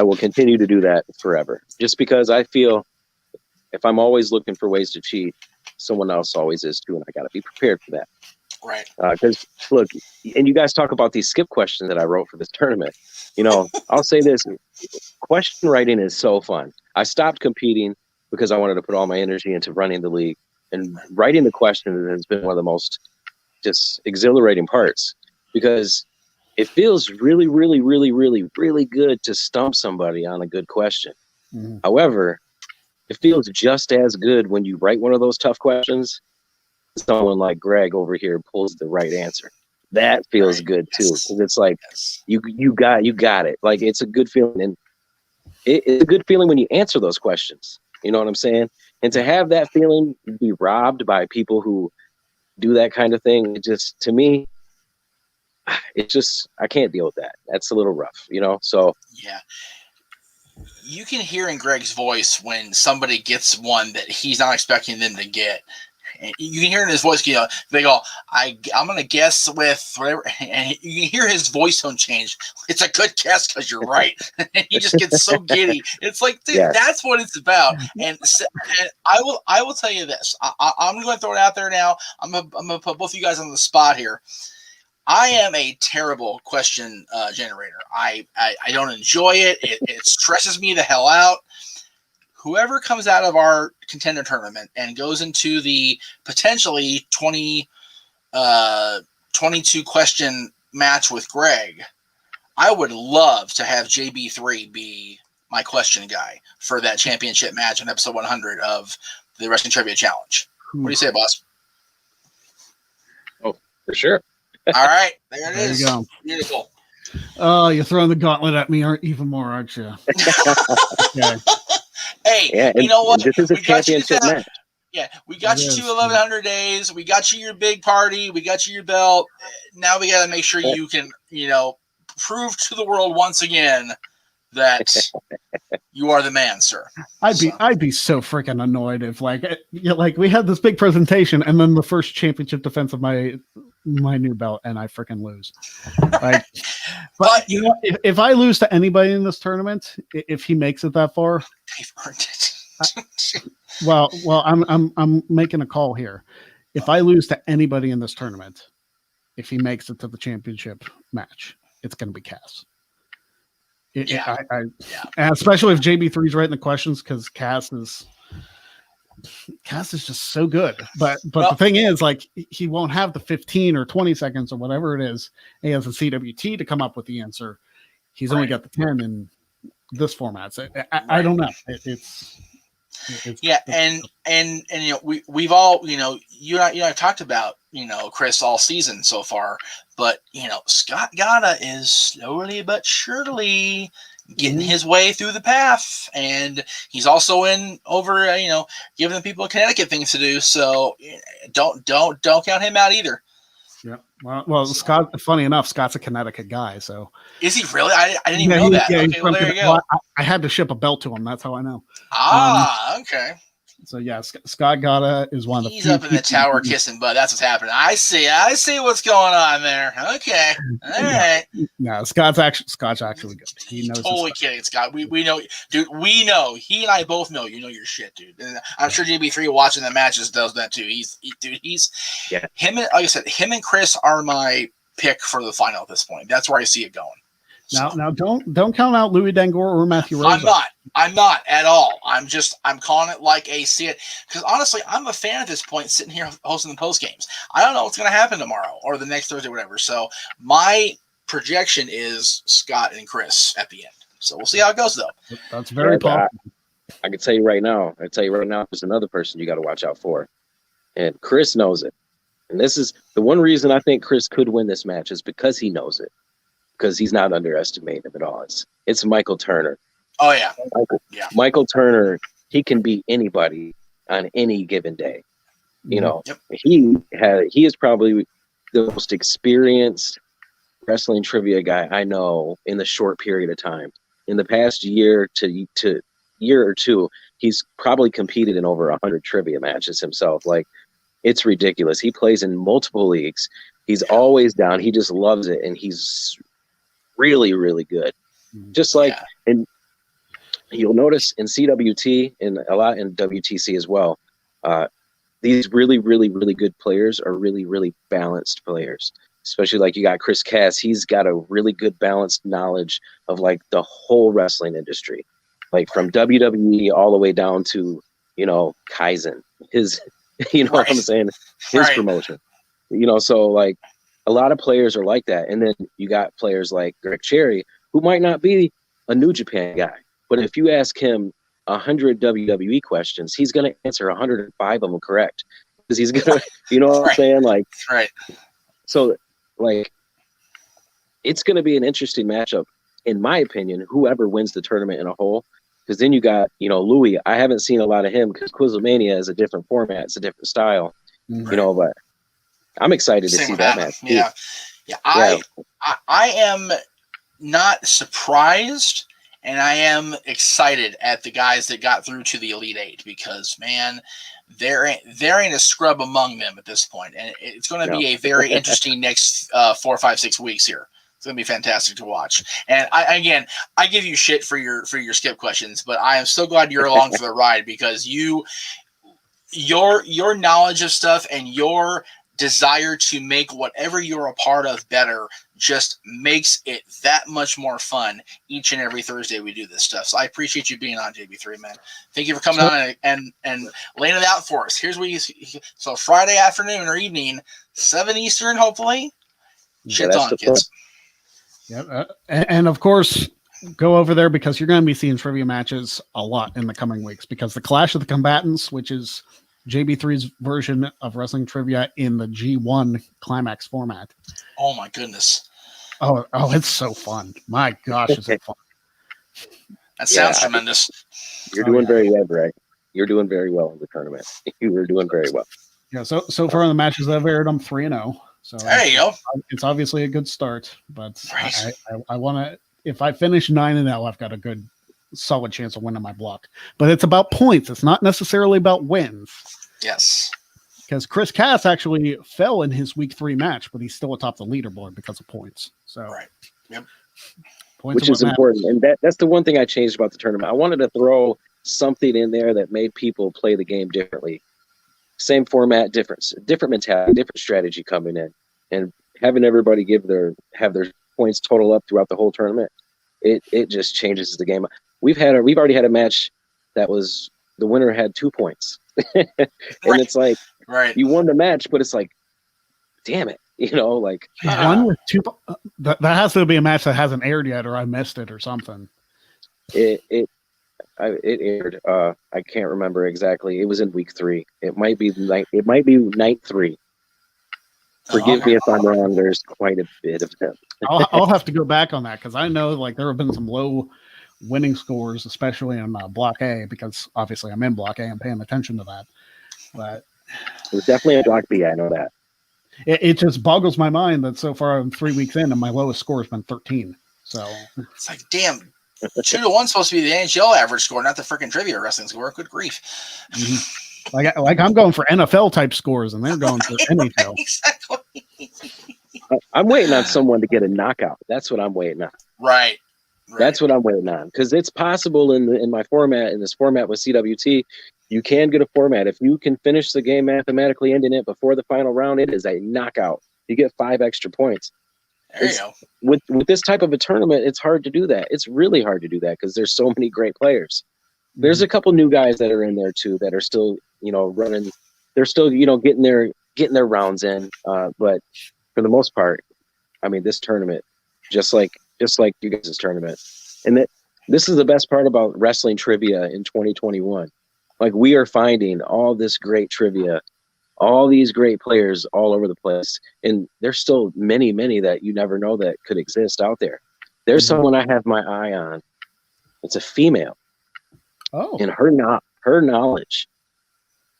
will continue to do that forever, just because I feel if I'm always looking for ways to cheat, someone else always is too. And I got to be prepared for that. Right. Because look, and you guys talk about these skip questions that I wrote for this tournament. I'll say this, question writing is so fun. I stopped competing because I wanted to put all my energy into running the league, and writing the question has been one of the most just exhilarating parts, because it feels really, really, really, really, really good to stump somebody on a good question. Mm-hmm. However, it feels just as good when you write one of those tough questions, someone like Greg over here pulls the right answer. That feels good too, because it's like you got it. Like it's a good feeling, and it's a good feeling when you answer those questions. You know what I'm saying? And to have that feeling be robbed by people who do that kind of thing, it just, to me, it's just, I can't deal with that. That's a little rough, So yeah, you can hear in Greg's voice when somebody gets one that he's not expecting them to get. And you can hear in his voice, they go, I'm gonna guess with whatever, and you can hear his voice tone change. It's a good guess because you're right. And he just gets so giddy. It's like, dude, that's what it's about. And I will tell you this. I'm going to throw it out there now. I'm gonna put both of you guys on the spot here. I am a terrible question generator. I don't enjoy it. It stresses me the hell out. Whoever comes out of our contender tournament and goes into the potentially 22 question match with Greg, I would love to have JB3 be my question guy for that championship match in episode 100 of the Wrestling Trivia Challenge. What do you say, boss? Oh, for sure. All right, there it is. You go. Beautiful. Oh, you're throwing the gauntlet at me even more, aren't you? Okay. Hey, yeah, you know what? This is a championship match. Yeah, we got It you is. to 1,100 days. We got you your big party. We got you your belt. Now we got to make sure you can, prove to the world once again that you are the man, sir. I'd be so freaking annoyed if like we had this big presentation and then the first championship defense of my new belt and I freaking lose. Like, but you know, if I lose to anybody in this tournament, if he makes it that far, they've earned it. well, I'm making a call here. If I lose to anybody in this tournament, if he makes it to the championship match, it's going to be Cass. And especially if JB3's writing the questions, because Cass is just so good. But the thing is, like, he won't have the 15 or 20 seconds or whatever it is. He has a CWT to come up with the answer. He's only got the 10 in this format. So I don't know. It's and we've all you and I talked about Chris all season so far, but Scott Gata is slowly but surely getting his way through the path, and he's also in over giving the people of Connecticut things to do. So don't count him out either. Yeah. Well, Scott. Funny enough, Scott's a Connecticut guy. So is he really? I didn't even know that. Yeah, okay, well, there you go. I had to ship a belt to him. That's how I know. Okay. So yeah, Scott Gata is one of the. He's up in the tower kissing butt. That's what's happening. I see what's going on there. Okay, all right. Yeah, Scott's actually good. He knows. Totally kidding, Scott. We know, dude. We know. He and I both know. You know your shit, dude. And I'm sure JB3 watching the matches does that too. He's him. And like I said, him and Chris are my pick for the final at this point. That's where I see it going. Now, don't count out Louis Dangor or Matthew Rosa. I'm not at all. I'm calling it like I see it, because honestly, I'm a fan at this point, sitting here hosting the post games. I don't know what's going to happen tomorrow or the next Thursday, whatever. So my projection is Scott and Chris at the end. So we'll see how it goes, though. That's very possible. I can tell you right now. There's another person you got to watch out for, and Chris knows it. And this is the one reason I think Chris could win this match is because he knows it. Because he's not underestimating him at all. It's Michael Turner. Oh yeah. Michael Turner, he can beat anybody on any given day. He is probably the most experienced wrestling trivia guy I know in the short period of time. In the past year to year or two, he's probably competed in over 100 trivia matches himself. Like, it's ridiculous. He plays in multiple leagues. He's always down. He just loves it, and he's really, really good. Just like, and you'll notice in CWT and a lot in WTC as well, these really, really, really good players are really, really balanced players. Especially like you got Chris Cass. He's got a really good balanced knowledge of like the whole wrestling industry, like from WWE all the way down to, Kaizen, his, what I'm saying, his promotion, so like, a lot of players are like that. And then you got players like Greg Cherry, who might not be a New Japan guy. But if you ask him 100 WWE questions, he's going to answer 105 of them correct. Because he's going to, what I'm saying? Like, so, like, it's going to be an interesting matchup, in my opinion, whoever wins the tournament in a whole. Because then you got, Louis. I haven't seen a lot of him because Quizlemania is a different format. It's a different style, but I'm excited to see that match. Yeah. I am not surprised, and I am excited at the guys that got through to the Elite Eight, because man, there ain't a scrub among them at this point, and it's going to be a very interesting next 4, 5, 6 weeks here. It's going to be fantastic to watch. And I give you shit for your skip questions, but I am so glad you're along for the ride, because your knowledge of stuff and your desire to make whatever you're a part of better just makes it that much more fun each and every Thursday we do this stuff. So I appreciate you being on, JB3, man. Thank you for coming on and laying it out for us. Here's what so Friday afternoon or evening, 7 Eastern, hopefully. Shit's on, kids. Yeah, and of course, go over there, because you're going to be seeing trivia matches a lot in the coming weeks, because the Clash of the Combatants, which is JB3's version of wrestling trivia in the G1 Climax format. Oh my goodness. Oh, it's so fun. My gosh, is it fun. That sounds tremendous. You're doing very well, Greg. You're doing very well in the tournament. You were doing very well. Yeah. So far in the matches I've aired, I'm 3-0. So There you go. It's obviously a good start, but Right. I want to. If I finish 9-0, I've got a good, solid chance of winning my block. But it's about points. It's not necessarily about wins. Yes. Because Chris Cass actually fell in his week 3 match, but he's still atop the leaderboard because of points. So, right. Yep. Points which is important. And that's the one thing I changed about the tournament. I wanted to throw something in there that made people play the game differently. Same format, different mentality, different strategy coming in, and having everybody have their points total up throughout the whole tournament. It just changes the game. We've already had a match that was the winner had 2 points, and it's like you won the match, but it's like, damn it, like one with 2. That has to be a match that hasn't aired yet, or I missed it, or something. It aired. I can't remember exactly. It was in week 3. It might be night 3. Forgive me if I'm wrong. There's quite a bit of them. I'll have to go back on that because I know like there have been some low winning scores, especially in Block A, because obviously I'm in Block A and paying attention to that. But it was definitely a Block B. I know that. It just boggles my mind that so far I'm 3 weeks in and my lowest score has been 13. So it's like, damn, 2-1 supposed to be the NHL average score, not the freaking trivia wrestling score. Good grief. Mm-hmm. Like I'm going for NFL type scores and they're going for NHL. Exactly. I'm waiting on someone to get a knockout. That's what I'm waiting on. Right. That's what I'm waiting on, because it's possible in my format, in this format with CWT, you can get a format. If you can finish the game mathematically ending it before the final round, it is a knockout. You get 5 extra points. There you go. With this type of a tournament, it's hard to do that. It's really hard to do that because there's so many great players. Mm-hmm. There's a couple new guys that are in there too that are still, running. They're still, getting their rounds in. But for the most part, I mean, this tournament, just like you guys' tournament, and this is the best part about wrestling trivia in 2021. Like, we are finding all this great trivia, all these great players all over the place, and there's still many that you never know that could exist out there. There's someone I have my eye on. It's a female. Oh, and her knowledge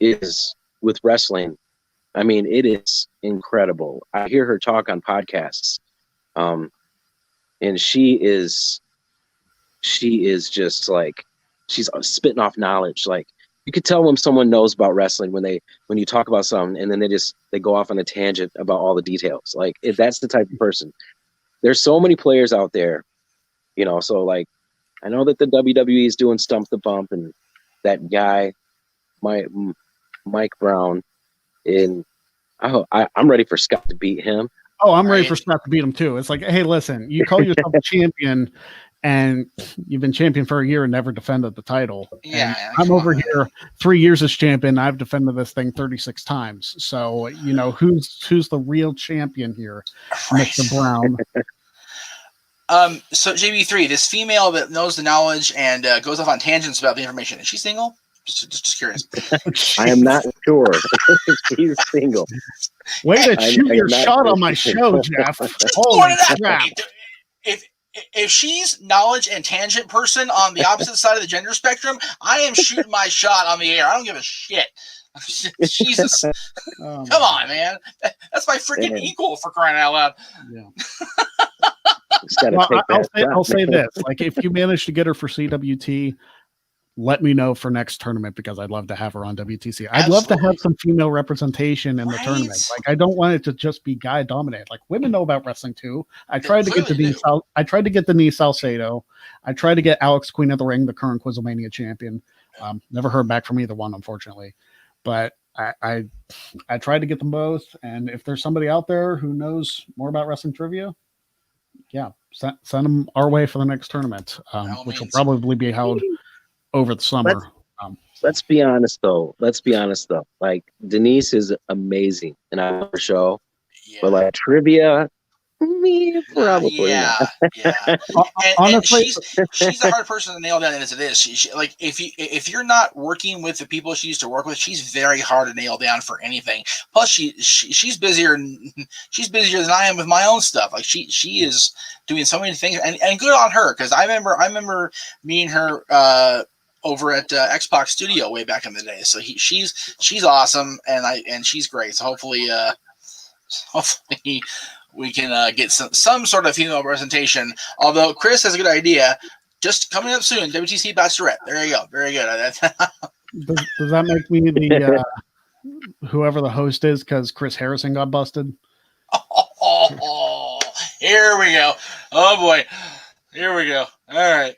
is with wrestling. I mean, it is incredible. I hear her talk on podcasts, and she is just like, she's spitting off knowledge. Like, you could tell when someone knows about wrestling when you talk about something and then they go off on a tangent about all the details. Like, that's the type of person. There's so many players out there, so like, I know that the WWE is doing Stump the Bump, and that guy, Mike Brown, I'm ready for Scott to beat him. Oh, I'm ready for Scott to beat him too. It's like, hey, listen, you call yourself a champion, and you've been champion for a year and never defended the title. Yeah, I'm over here 3 years as champion. I've defended this thing 36 times. So, who's the real champion here, right. Mr. Brown? So JB3, this female that knows the knowledge and goes off on tangents about the information, is she single? Just curious. I am not sure. She's single. Way to shoot your shot on my show, Jeff. Holy crap. If she's knowledge and tangent person on the opposite side of the gender spectrum, I am shooting my shot on the air. I don't give a shit. Jesus. Come on, man. That's my freaking equal, for crying out loud. Yeah. I'll say this. Like, if you manage to get her for CWT, let me know for next tournament, because I'd love to have her on WTC. I'd love to have some female representation in the tournament. Like, I don't want it to just be guy dominated. Like, women know about wrestling too. I tried to get Denise Salcedo. I tried to get Alex, Queen of the Ring, the current Quizlemania champion. Never heard back from either one, unfortunately. But I tried to get them both. And if there's somebody out there who knows more about wrestling trivia, yeah, send them our way for the next tournament, which will probably be held over the summer. Let's be honest though. Like, Denise is amazing in our show, but like trivia, probably not. Honestly, she's a hard person to nail down as it is. She like, if you're not working with the people she used to work with, she's very hard to nail down for anything. Plus, she's busier than I am with my own stuff. Like, she is doing so many things, and good on her, because I remember meeting her over at Xbox Studio way back in the day. So she's awesome, and she's great. So hopefully we can get some sort of female representation. Although Chris has a good idea. Just coming up soon, WTC Bachelorette. There you go. Very good. Does that make me the whoever the host is because Chris Harrison got busted? Oh, here we go. Oh boy, here we go. All right.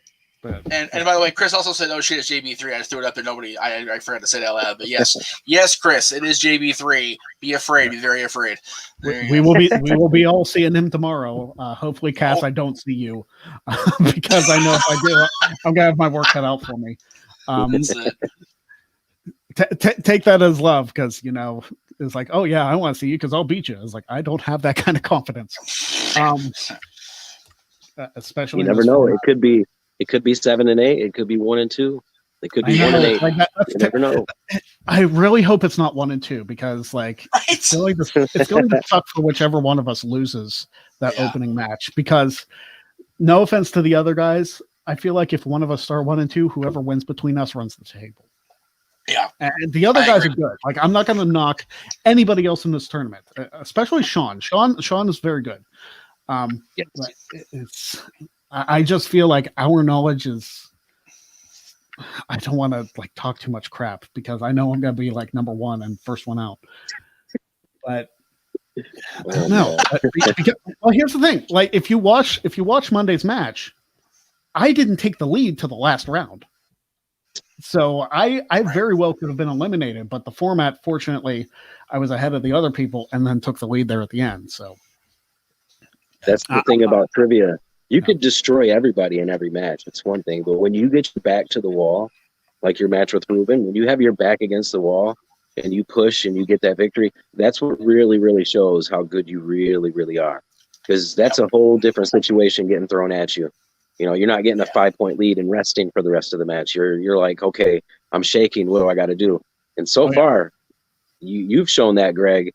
And by the way, Chris also said, "Oh shit, it's JB3." I just threw it up there. I forgot to say that out loud. But yes, Chris, it is JB3. Be afraid. Be very afraid. We will be all seeing him tomorrow. Hopefully, Cass, I don't see you because I know if I do, I'm gonna have my work cut out for me. Take that as love, because it's like, oh yeah, I want to see you because I'll beat you. It's like I don't have that kind of confidence. Especially you never know. Format. It could be 7 and 8. It could be 1 and 2. It could be 1 and 8. Like you never know. I really hope it's not 1 and 2 because it's going to suck for whichever one of us loses that opening match. Because no offense to the other guys, I feel like if one of us start 1 and 2, whoever wins between us runs the table. Yeah, and the other guys are good. Like I'm not going to knock anybody else in this tournament, especially Sean. Sean is very good. I just feel like our knowledge is. I don't want to talk too much crap because I know I'm going to be number one and first one out. But I don't know. Well, here's the thing: if you watch Monday's match, I didn't take the lead to the last round. So I very well could have been eliminated, but the format, fortunately, I was ahead of the other people and then took the lead there at the end. So that's the thing about trivia. You could destroy everybody in every match. It's one thing, but when you get your back to the wall, like your match with Ruben, when you have your back against the wall and you push and you get that victory, that's what really, really shows how good you really, really are. Because that's a whole different situation getting thrown at you. You're not getting a 5-point lead and resting for the rest of the match. You're like, okay, I'm shaking. What do I got to do? And so far, you've shown that, Greg.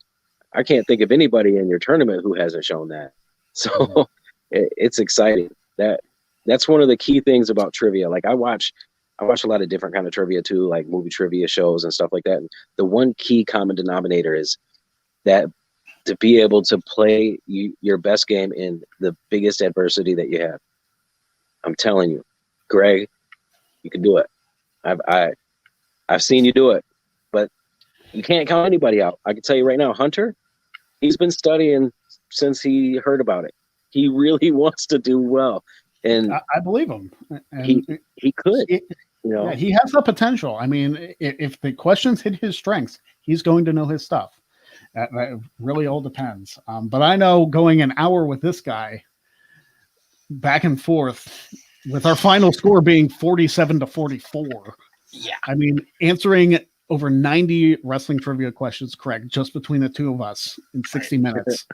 I can't think of anybody in your tournament who hasn't shown that. So it's exciting. That's one of the key things about trivia. Like I watch a lot of different kind of trivia too, like movie trivia shows and stuff like that. And the one key common denominator is that to be able to play your best game in the biggest adversity that you have. I'm telling you, Greg, you can do it. I've seen you do it, but you can't count anybody out. I can tell you right now, Hunter, he's been studying since he heard about it. He really wants to do well, and I believe him. And he could. He has the potential. I mean, if the questions hit his strengths, he's going to know his stuff. That really all depends. But I know going an hour with this guy, back and forth, with our final score being 47-44. Yeah. I mean, answering over 90 wrestling trivia questions correct just between the two of us in 60 minutes.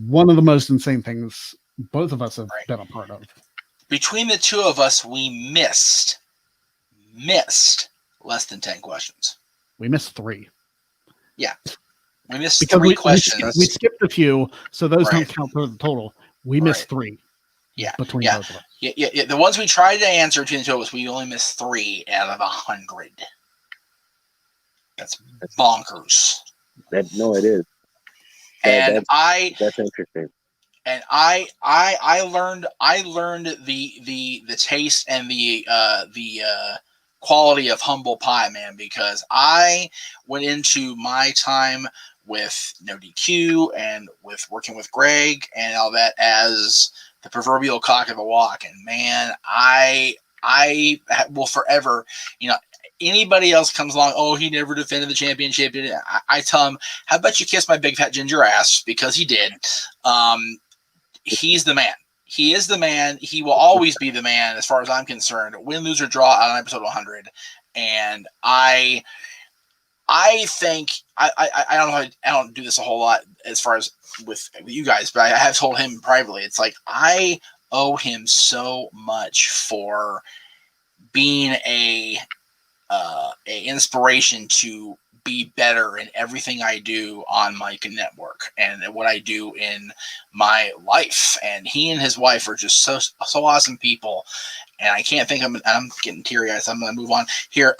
One of the most insane things both of us have been a part of. Between the two of us, we missed less than 10 questions. We missed 3. Yeah. We missed because 3 questions. We skipped a few, so those don't count for the total. We missed 3. Yeah. Between both of us. Yeah. The ones we tried to answer between the two of us, we only missed 3 out of 100. That's bonkers. No, it is. And that's interesting. And I learned the taste and the quality of humble pie, man, because I went into my time with No DQ and with working with Greg and all that as the proverbial cock of a walk. And man, I will forever, anybody else comes along, oh, he never defended the championship. I tell him, how about you kiss my big fat ginger ass? Because he did. He's the man. He is the man. He will always be the man as far as I'm concerned. Win, lose, or draw on episode 100. And I think I don't know. I don't do this a whole lot as far as with you guys, but I have told him privately. It's like I owe him so much for being a inspiration to be better in everything I do on my network and what I do in my life. And he and his wife are just so awesome people. and I can't think. I'm getting teary eyed, so I'm going to move on here.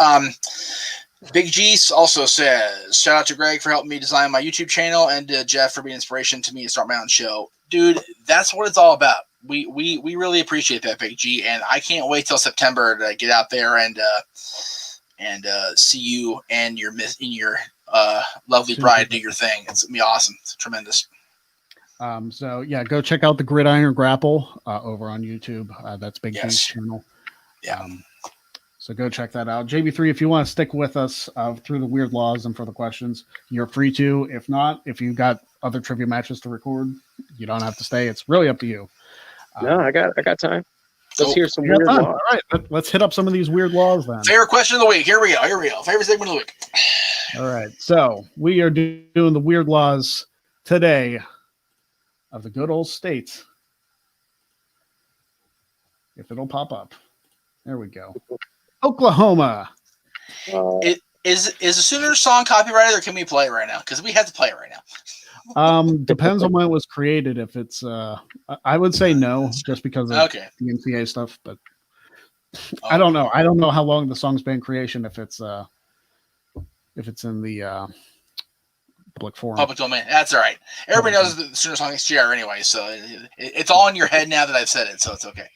Big G also says, shout out to Greg for helping me design my YouTube channel and Jeff for being inspiration to me to start my own show. Dude, that's what it's all about. We really appreciate that, Big G, and I can't wait till September to get out there and see you and your lovely bride do your thing. It's gonna be awesome. It's tremendous. So yeah, go check out the Gridiron Grapple over on YouTube. That's Big G's channel. Yeah. So go check that out. JB3, if you want to stick with us through the weird laws and for the questions, you're free to. If not, if you've got other trivia matches to record, you don't have to stay. It's really up to you. No, I got time. Let's hear some weird laws. All right, let's hit up some of these weird laws then. Favorite question of the week. Here we go. Favorite segment of the week. All right. So we are doing the weird laws today of the good old state. If it'll pop up. There we go. Oklahoma. Is the Sooners song copyrighted, or can we play it right now? Because we have to play it right now. Depends on when it was created. If it's, I would say no, just because of the NCAA stuff. But I don't know. I don't know how long the song's been in creation. If it's in the public forum, public domain. That's all right. Everybody knows the Sooners song is GR anyway, so it's all in your head now that I've said it, so it's okay.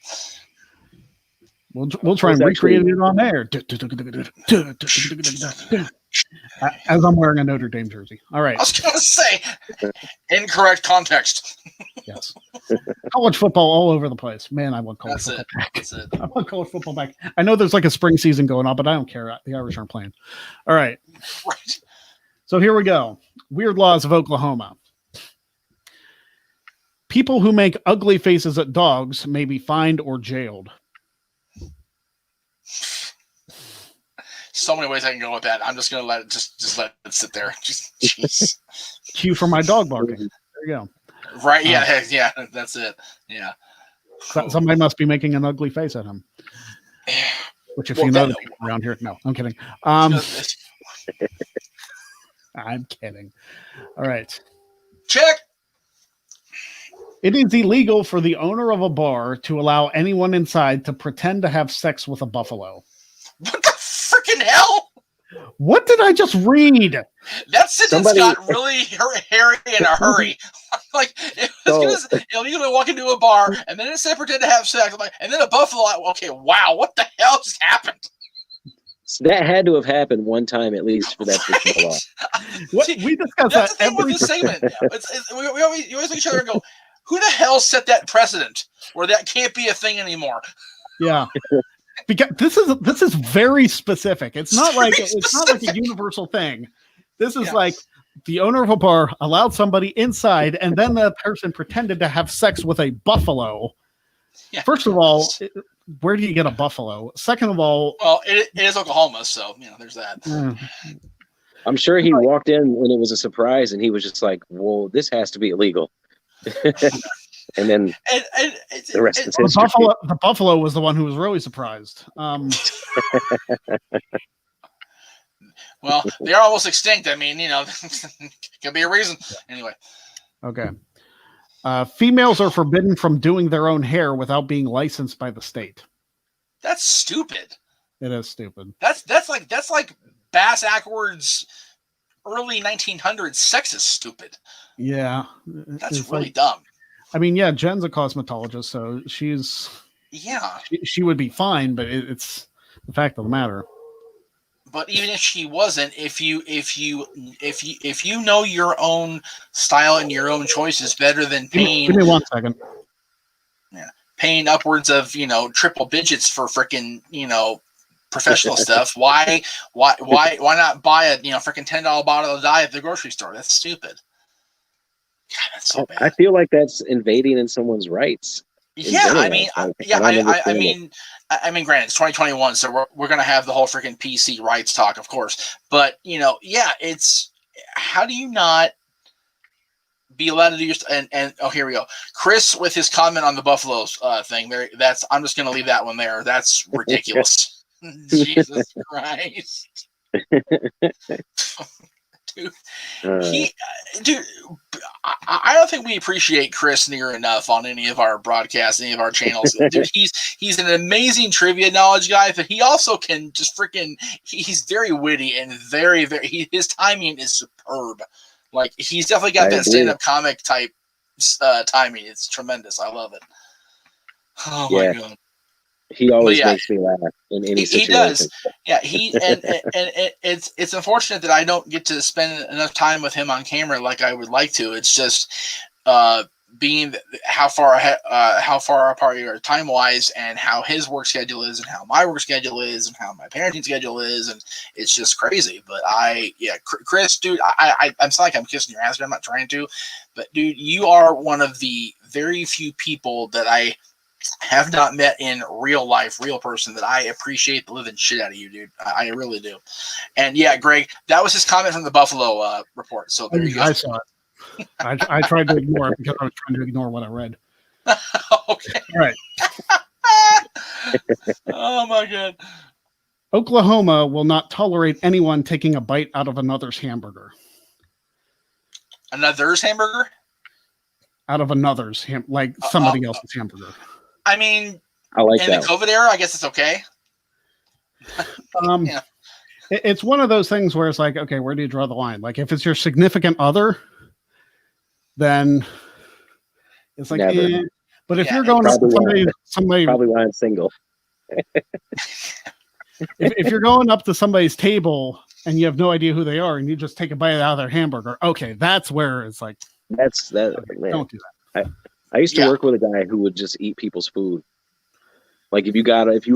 We'll try and recreate it on air. As I'm wearing a Notre Dame jersey. All right. I was going to say, incorrect context. Yes. College football all over the place. Man, I want college football back. That's it. I want college football back. I know there's like a spring season going on, but I don't care. The Irish aren't playing. All right. Right. So here we go. Weird laws of Oklahoma. People who make ugly faces at dogs may be fined or jailed. So many ways I can go with that. I'm just gonna let it just let it sit there. Just jeez. Cue for my dog barking. There you go. Right? Yeah. Yeah. That's it. Yeah. Somebody must be making an ugly face at him. Which, if you know the people around here, no, I'm kidding. I'm kidding. All right. Check. It is illegal for the owner of a bar to allow anyone inside to pretend to have sex with a buffalo. What the freaking hell? What did I just read? That sentence got really hairy in a hurry. Like, it was illegal to walk into a bar, and then it said pretend to have sex. I'm like, and then a buffalo. Okay, wow, what the hell just happened? So that had to have happened one time at least for that particular law. We discuss that's that the thing with this segment. We always look at each other and go, who the hell set that precedent where that can't be a thing anymore? Yeah. Because this is very specific. It's not like a universal thing. This is like the owner of a bar allowed somebody inside, and then the person pretended to have sex with a buffalo. Yeah. First of all, where do you get a buffalo? Second of all, well, it is Oklahoma, so there's that. I'm sure he walked in when it was a surprise, and he was just like, "Whoa, this has to be illegal." And then the rest is history. The buffalo was the one who was really surprised. Well, they're almost extinct. I mean, could be a reason. Anyway. Okay. Females are forbidden from doing their own hair without being licensed by the state. That's stupid. It is stupid. That's like Bass Ackwards early 1900s sexist stupid. Yeah. That's really dumb. I mean, yeah, Jen's a cosmetologist, so she's she would be fine, but it's the fact of the matter. But even if she wasn't, if you know your own style and your own choices better than paying. Give me 1 second. Yeah, paying upwards of triple digits for freaking professional stuff. Why not buy a freaking $10 bottle of dye at the grocery store? That's stupid. God, that's so bad. I feel like that's invading in someone's rights. I mean, granted, it's 2021, so we're gonna have the whole freaking PC rights talk, of course. But it's how do you not be allowed to do your and here we go, Chris with his comment on the Buffaloes thing. There, I'm just gonna leave that one there. That's ridiculous. Jesus Christ. Dude, dude, I don't think we appreciate Chris near enough on any of our broadcasts, any of our channels. Dude, he's an amazing trivia knowledge guy, but he also can just freaking. He's very witty and very his timing is superb. Like he's definitely got that stand-up comic type timing. It's tremendous. I love it. Oh my god. He always makes me laugh in any situation. He does. Yeah, and it's unfortunate that I don't get to spend enough time with him on camera like I would like to. It's just being how far apart you are time wise, and how his work schedule is, and how my work schedule is, and how my parenting schedule is, and it's just crazy. But Chris, dude, I'm sorry, like I'm kissing your ass, but I'm not trying to. But dude, you are one of the very few people that I have not met in real life, real person, that I appreciate the living shit out of you, dude. I really do. And yeah, Greg, that was his comment from the Buffalo report. So there you go. I saw it. I tried to ignore it because I was trying to ignore what I read. Okay. All right. Oh my god. Oklahoma will not tolerate anyone taking a bite out of another's hamburger. Another's hamburger? Out of another's like somebody else's hamburger. I mean, I like in the COVID era, I guess it's okay. Yeah. It's one of those things where it's like, okay, where do you draw the line? Like, if it's your significant other, then it's like, but if you're going up to somebody, probably why I'm single. if you're going up to somebody's table and you have no idea who they are and you just take a bite out of their hamburger, okay, that's where it's like, okay, don't do that. I used to work with a guy who would just eat people's food. Like if you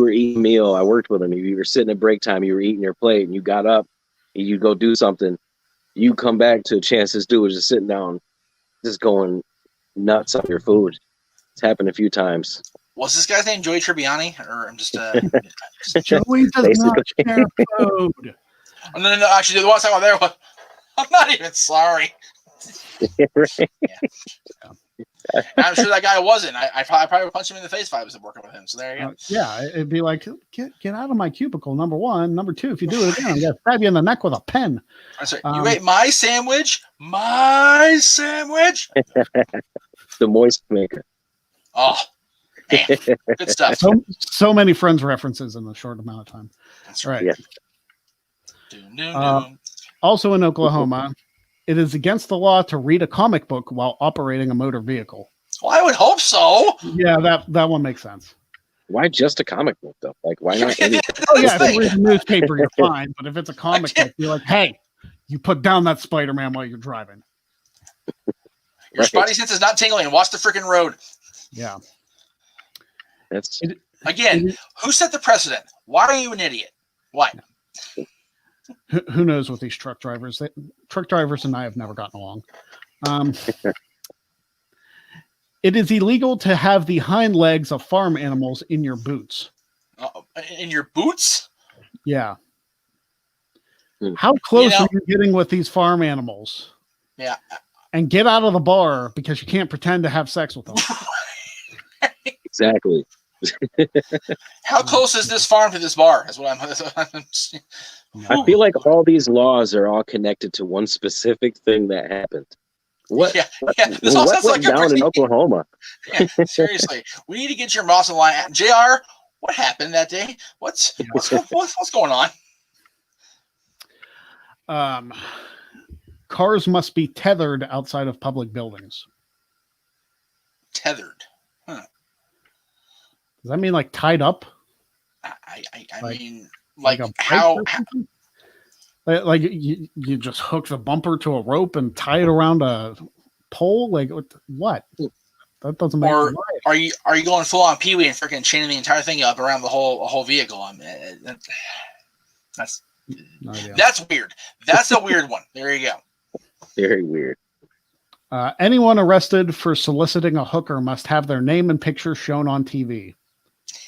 were eating a meal, I worked with him. If you were sitting at break time, you were eating your plate, and you got up, and you go do something, you come back to a chance this dude was just sitting down, just going nuts on your food. It's happened a few times. Was this guy's name Joey Tribbiani? Or I'm just Joey does not share food. Oh, no. Actually, the one time there, I'm not even sorry. Right. Yeah. I'm sure that guy wasn't. I probably would punch him in the face if I was working with him. So there you go. Yeah, it'd be like, get out of my cubicle, number one. Number two, if you do it again, I'm going to stab you in the neck with a pen. That's right. You ate my sandwich? My sandwich? The moist maker. Oh, man. Good stuff. So many Friends references in a short amount of time. That's right. Yeah. Also in Oklahoma, it is against the law to read a comic book while operating a motor vehicle. Well, I would hope so. Yeah, that one makes sense. Why just a comic book, though? Like, why not anything? If you read a newspaper, you're fine. But if it's a comic book, you're like, hey, you put down that Spider-Man while you're driving. Your spidey sense is not tingling. Watch the freaking road. Yeah. Who set the precedent? Why are you an idiot? Why? Who knows with these truck drivers? Truck drivers and I have never gotten along. It is illegal to have the hind legs of farm animals in your boots. In your boots? Yeah. How close are you getting with these farm animals? Yeah. And get out of the bar because you can't pretend to have sex with them. Exactly. How close is this farm to this bar? Is what I'm. I feel like all these laws are all connected to one specific thing that happened. What? Yeah. This all sounds like down in Oklahoma. Yeah, seriously, we need to get your boss in line. JR, what happened that day? What's going on? Cars must be tethered outside of public buildings. Tethered. Huh. Does that mean like tied up? I mean, like how like you just hook the bumper to a rope and tie it around a pole? Like what? That doesn't make sense. Are you going full on Pee-wee and freaking chaining the entire thing up around the whole vehicle? I mean, that's weird. That's a weird one. There you go. Very weird. Anyone arrested for soliciting a hooker must have their name and picture shown on TV.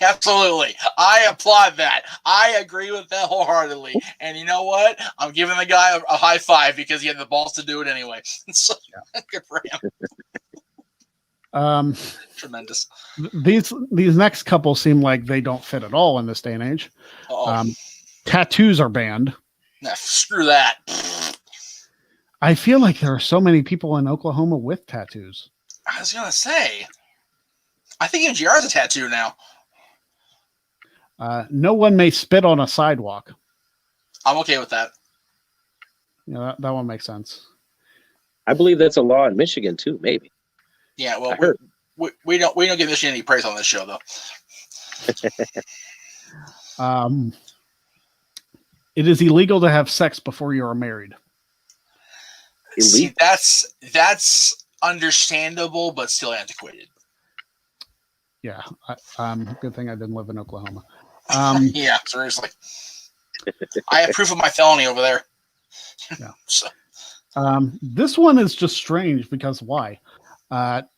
Absolutely. I applaud that. I agree with that wholeheartedly. And you know what? I'm giving the guy a high five because he had the balls to do it anyway. So good for him. Tremendous. These next couple seem like they don't fit at all in this day and age. Tattoos are banned. Nah, screw that. I feel like there are so many people in Oklahoma with tattoos. I was gonna say, I think MGR is a tattoo now. No one may spit on a sidewalk. I'm okay with that. Yeah, that one makes sense. I believe that's a law in Michigan too. Maybe. Yeah, well, we don't give Michigan any praise on this show though. It is illegal to have sex before you are married. See, that's understandable, but still antiquated. Yeah, good thing I didn't live in Oklahoma. Yeah, seriously. I have proof of my felony over there. Yeah. So. This one is just strange because why?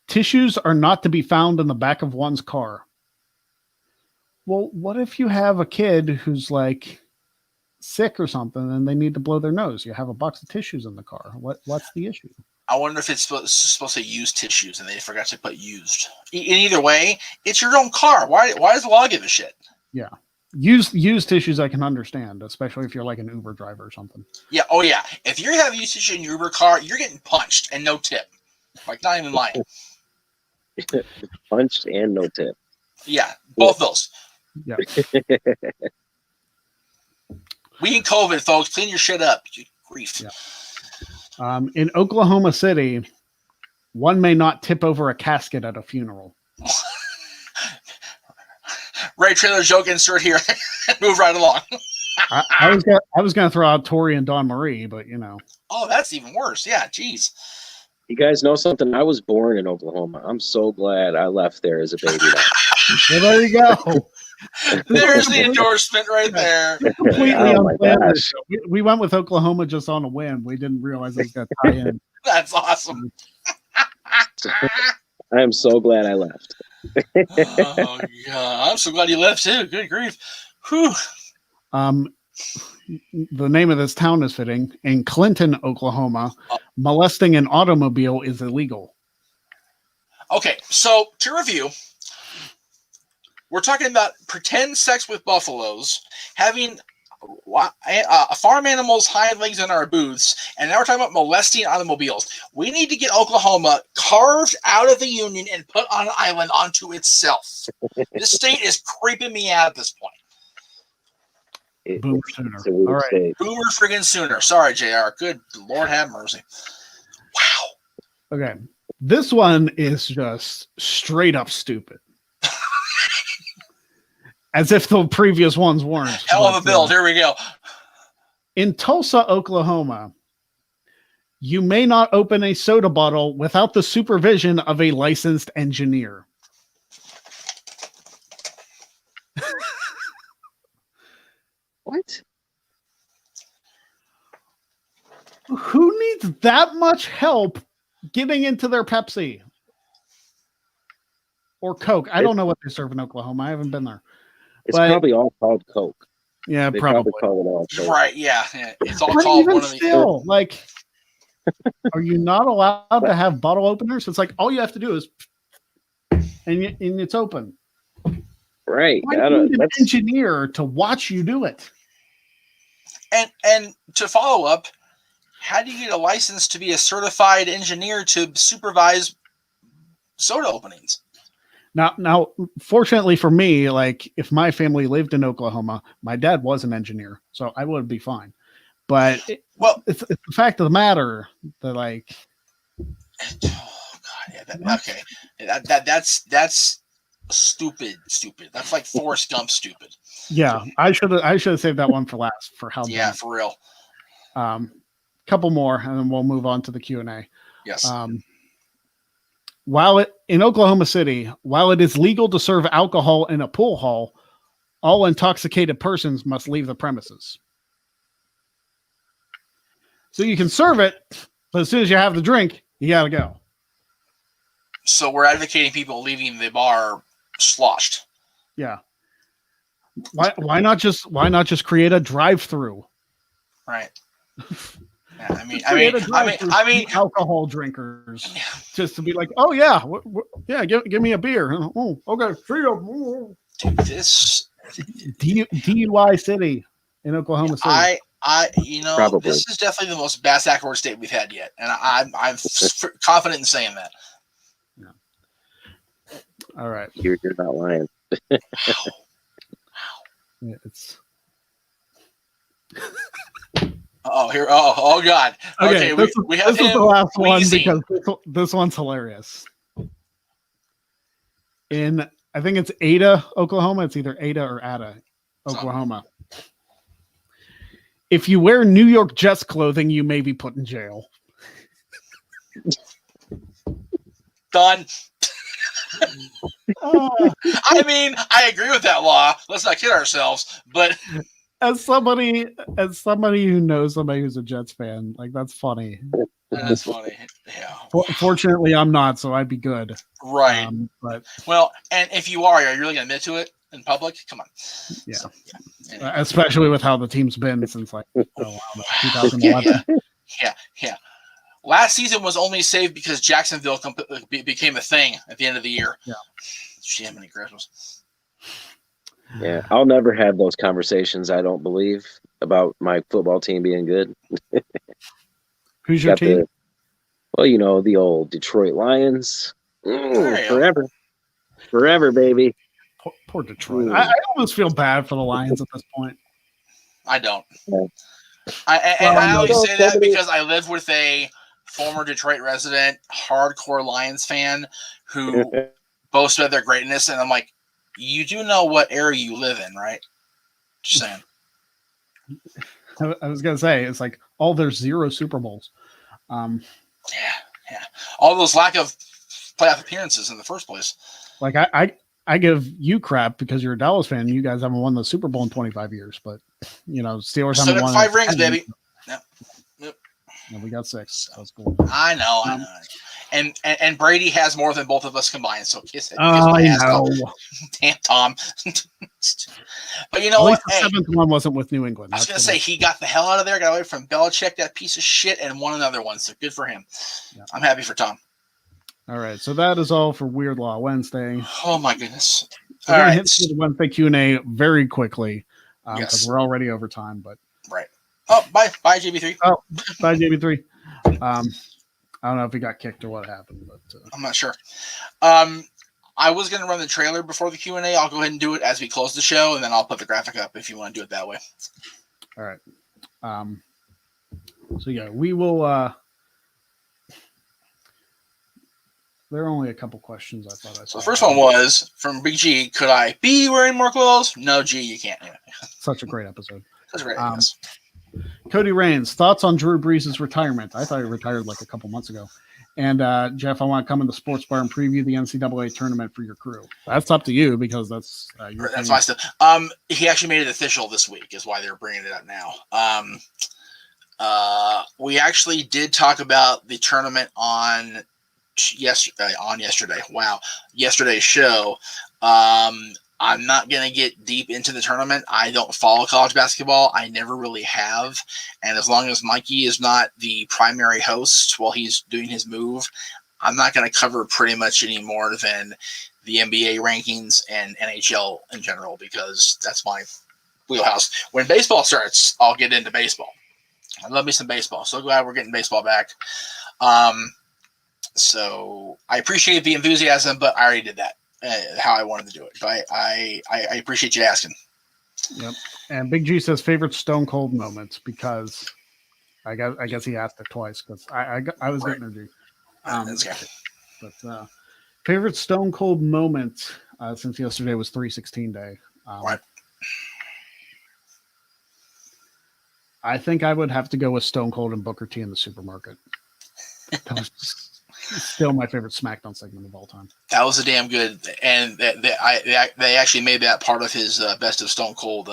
Tissues are not to be found in the back of one's car. Well, what if you have a kid who's like sick or something and they need to blow their nose? You have a box of tissues in the car. What's the issue? I wonder if it's supposed to use tissues and they forgot to put used. In either way, it's your own car. Why does the law give a shit? Yeah. Used tissues I can understand, especially if you're like an Uber driver or something. Yeah, oh yeah. If you have used tissue in your Uber car, you're getting punched and no tip. Like, not even lying. Punched and no tip. Yeah, both those. Yeah. We need COVID, folks. Clean your shit up. Grief. Yeah. In Oklahoma City, one may not tip over a casket at a funeral. Ray Trailer joke insert here. Move right along. I was gonna throw out Tori and Dawn Marie, but you know. Oh, that's even worse. Yeah, jeez. You guys know something? I was born in Oklahoma. I'm so glad I left there as a baby. Well, there you go. There's the endorsement right there. Completely unplanned. We went with Oklahoma just on a whim. We didn't realize it was going to tie in. That's awesome. I am so glad I left. Oh, God. I'm so glad you left, too. Good grief. Whew. The name of this town is fitting. In Clinton, Oklahoma, molesting an automobile is illegal. Okay, so to review, we're talking about pretend sex with buffaloes, having farm animals' hind legs in our booths, and now we're talking about molesting automobiles. We need to get Oklahoma carved out of the union and put on an island unto itself. This state is creeping me out at this point. Boomer sooner. All right. State. Boomer friggin' sooner. Sorry, JR. Good Lord have mercy. Wow. Okay. This one is just straight up stupid. As if the previous ones weren't. Hell of a build. Here we go. In Tulsa, Oklahoma, you may not open a soda bottle without the supervision of a licensed engineer. What? Who needs that much help getting into their Pepsi or Coke? I don't know what they serve in Oklahoma. I haven't been there. It's probably all called Coke. Yeah, they probably call it all Coke. Right? Yeah, it's all but called even one of the. Still, like, are you not allowed to have bottle openers? It's like all you have to do is, and it's open. Right. Why do you need an engineer to watch you do it? And to follow up, how do you get a license to be a certified engineer to supervise soda openings? Now, fortunately for me, like if my family lived in Oklahoma, my dad was an engineer, so I would be fine. But it's the fact of the matter that like, oh God, yeah, okay, that's stupid. That's like Forrest Gump stupid. Yeah, I should have saved that one for last for how. Yeah, for real. Couple more, and then we'll move on to the Q&A. Yes. In Oklahoma City, while it is legal to serve alcohol in a pool hall, all intoxicated persons must leave the premises. So you can serve it, but as soon as you have the drink, you gotta go. So we're advocating people leaving the bar sloshed. Yeah. Why not just create a drive-through? Right. Yeah, I mean, alcohol drinkers just to be like, oh yeah, give me a beer. Oh, okay, see you. Dude, this DUI city in Oklahoma City. Probably. This is definitely the most bass backward state we've had yet, and I'm confident in saying that. All right. You're not lying. Yeah, it's Oh God. Okay, we have this is him. the last one wheezing. because this one's hilarious. I think it's Ada, Oklahoma. It's either Ada or Ada, Oklahoma. If you wear New York Jets clothing, you may be put in jail. Done. I mean, I agree with that law. Let's not kid ourselves. But as somebody who knows somebody who's a Jets fan, like that's funny. That's funny. Yeah. Fortunately, I'm not, so I'd be good. Right. But and if you are you really gonna admit to it in public? Come on. Yeah. So, anyway. Especially with how the team's been since 2011. Yeah. Last season was only saved because Jacksonville became a thing at the end of the year. Yeah. Shit, many Christmas. Yeah, I'll never have those conversations, I don't believe, about my football team being good. Who's your team? The old Detroit Lions. Forever. Forever, baby. Poor Detroit. I almost feel bad for the Lions at this point. I don't. Yeah. I only say that because I live with a former Detroit resident, hardcore Lions fan who boasts about their greatness, and I'm like, you do know what era you live in, right? Just saying. I was gonna say it's like all their 0 Super Bowls. Yeah. All those lack of playoff appearances in the first place. Like I give you crap because you're a Dallas fan. You guys haven't won the Super Bowl in 25 years, but Steelers haven't won 5 rings, baby. Yep. And we got 6. That's cool. I know. And Brady has more than both of us combined. So kiss it. I know. Damn, Tom. But you know At what? least the 7th one wasn't with New England. I was going to say he got the hell out of there, got away from Belichick, that piece of shit, and won another one. So good for him. Yeah. I'm happy for Tom. All right, so that is all for Weird Law Wednesday. Oh my goodness! We're gonna hit the Wednesday Q&A very quickly because we're already over time. But right. Oh, bye, JB3. Oh, bye, JB3. I don't know if he got kicked or what happened, but I'm not sure. I was gonna run the trailer before the Q&A. I'll go ahead and do it as we close the show, and then I'll put the graphic up if you want to do it that way. All right. So yeah, we will. There are only a couple questions I thought I saw. So the first one was from Big G. Could I be wearing more clothes? No, G, you can't. Such a great episode. Such a great Cody Rains, thoughts on Drew Brees' retirement? I thought he retired like a couple months ago. And Jeff, I want to come in the sports bar and preview the NCAA tournament for your crew. That's up to you because that's your that's my stuff. He actually made it official this week, is why they're bringing it up now. We actually did talk about the tournament on yesterday. Wow, yesterday's show. I'm not going to get deep into the tournament. I don't follow college basketball. I never really have. And as long as Mikey is not the primary host while he's doing his move, I'm not going to cover pretty much any more than the NBA rankings and NHL in general, because that's my wheelhouse. When baseball starts, I'll get into baseball. I love me some baseball. So glad we're getting baseball back. So I appreciate the enthusiasm, but I already did that. How I wanted to do it. So I appreciate you asking. Yep. And Big G says favorite Stone Cold moments, because I guess he asked it twice because I was getting energy. That's okay. But favorite Stone Cold moment since yesterday was 3/16 day. Right. I think I would have to go with Stone Cold and Booker T in the supermarket. That was still my favorite SmackDown segment of all time. That was a damn good, and they actually made that part of his best of Stone Cold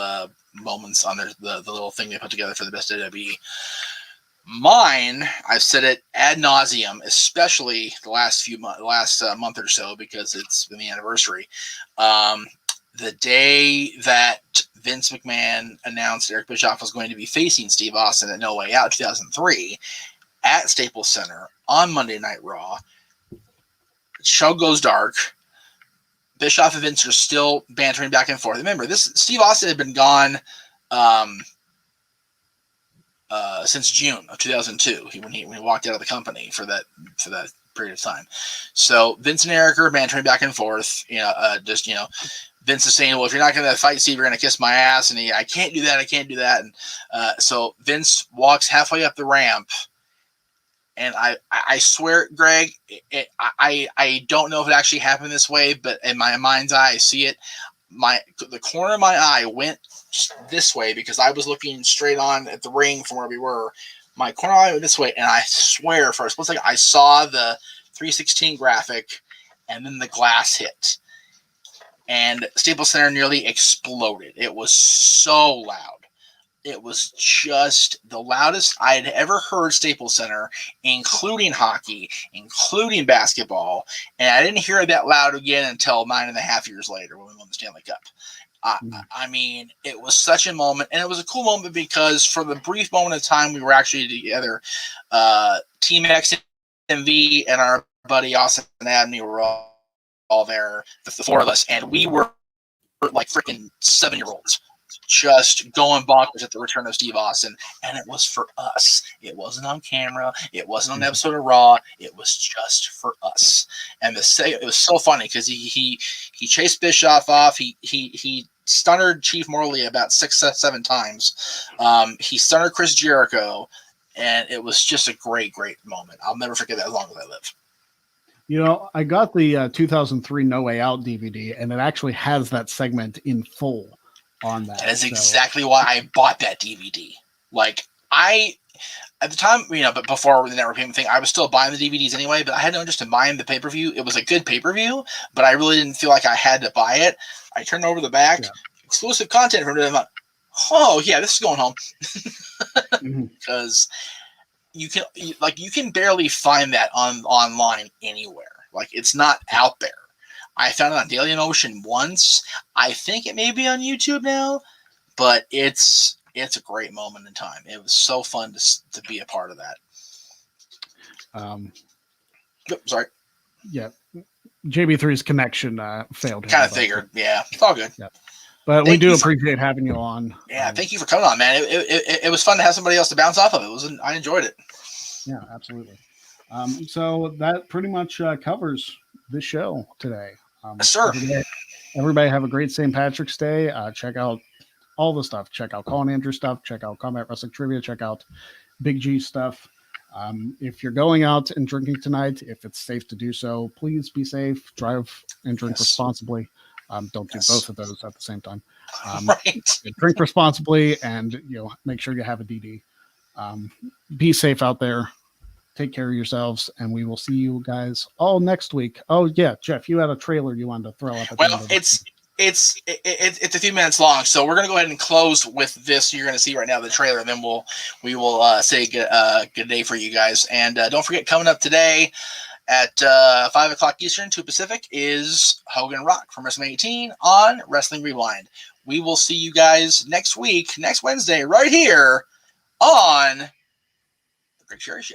moments on the little thing they put together for the best of WWE. Mine, I've said it ad nauseum, especially the last month or so, because it's been the anniversary. The day that Vince McMahon announced Eric Bischoff was going to be facing Steve Austin at No Way Out 2003 at Staples Center on Monday Night Raw. Show goes dark. Bischoff and Vince are still bantering back and forth. Remember, Steve Austin had been gone since June of 2002. When he walked out of the company for that period of time. So Vince and Eric are bantering back and forth. Vince is saying, "Well, if you're not going to fight Steve, you're going to kiss my ass," and I can't do that. I can't do that. And so Vince walks halfway up the ramp. And I swear, Greg, I don't know if it actually happened this way, but in my mind's eye, I see it. The corner of my eye went this way because I was looking straight on at the ring from where we were. My corner eye went this way, and I swear for a split second I saw the 316 graphic, and then the glass hit, and Staples Center nearly exploded. It was so loud. It was just the loudest I had ever heard Staples Center, including hockey, including basketball. And I didn't hear it that loud again until 9.5 years later when we won the Stanley Cup. I mean, it was such a moment. And it was a cool moment because for the brief moment of time we were actually together, Team XMV and our buddy Austin Abney were all there, the four of us. And we were like freaking 7-year-olds. Just going bonkers at the return of Steve Austin, and it was for us. It wasn't on camera. It wasn't on an episode of Raw. It was just for us. And it was so funny because he chased Bischoff off. He stunnered Chief Morley about 6-7 times. He stunnered Chris Jericho, and it was just a great moment. I'll never forget that as long as I live. You know, I got the 2003 No Way Out DVD, and it actually has that segment in full on that. That is exactly why I bought that DVD. Like, at the time, but before the network payment thing, I was still buying the DVDs anyway, but I had no interest in buying the pay-per-view. It was a good pay-per-view, but I really didn't feel like I had to buy it. I turned over the back, exclusive content from it, and I'm like, oh, yeah, this is going home. Because you can barely find that online anywhere. Like, it's not out there. I found it on Daily Motion once. I think it may be on YouTube now, but it's a great moment in time. It was so fun to be a part of that. Sorry. Yeah. JB3's connection failed. Kind of figured. Yeah. It's all good. Yeah. But we do appreciate having you on. Yeah. Thank you for coming on, man. It was fun to have somebody else to bounce off of. I enjoyed it. Yeah, absolutely. So that pretty much covers the show today. Sir. Everybody have a great St. Patrick's Day. Check out all the stuff. Check out Colin Andrews stuff. Check out Combat Wrestling Trivia. Check out Big G stuff. If you're going out and drinking tonight, if it's safe to do so, please be safe. Drive and drink responsibly. Don't do both of those at the same time. Right. Drink responsibly, and make sure you have a DD. Be safe out there. Take care of yourselves, and we will see you guys all next week. Oh yeah, Jeff, you had a trailer you wanted to throw up. It's a few minutes long, so we're gonna go ahead and close with this. You're gonna see right now the trailer, and then we will say good day for you guys. And don't forget, coming up today at 5 o'clock Eastern, 2 Pacific is Hogan Rock from WrestleMania 18 on Wrestling Rewind. We will see you guys next week, next Wednesday, right here on the Greg Cherry Show.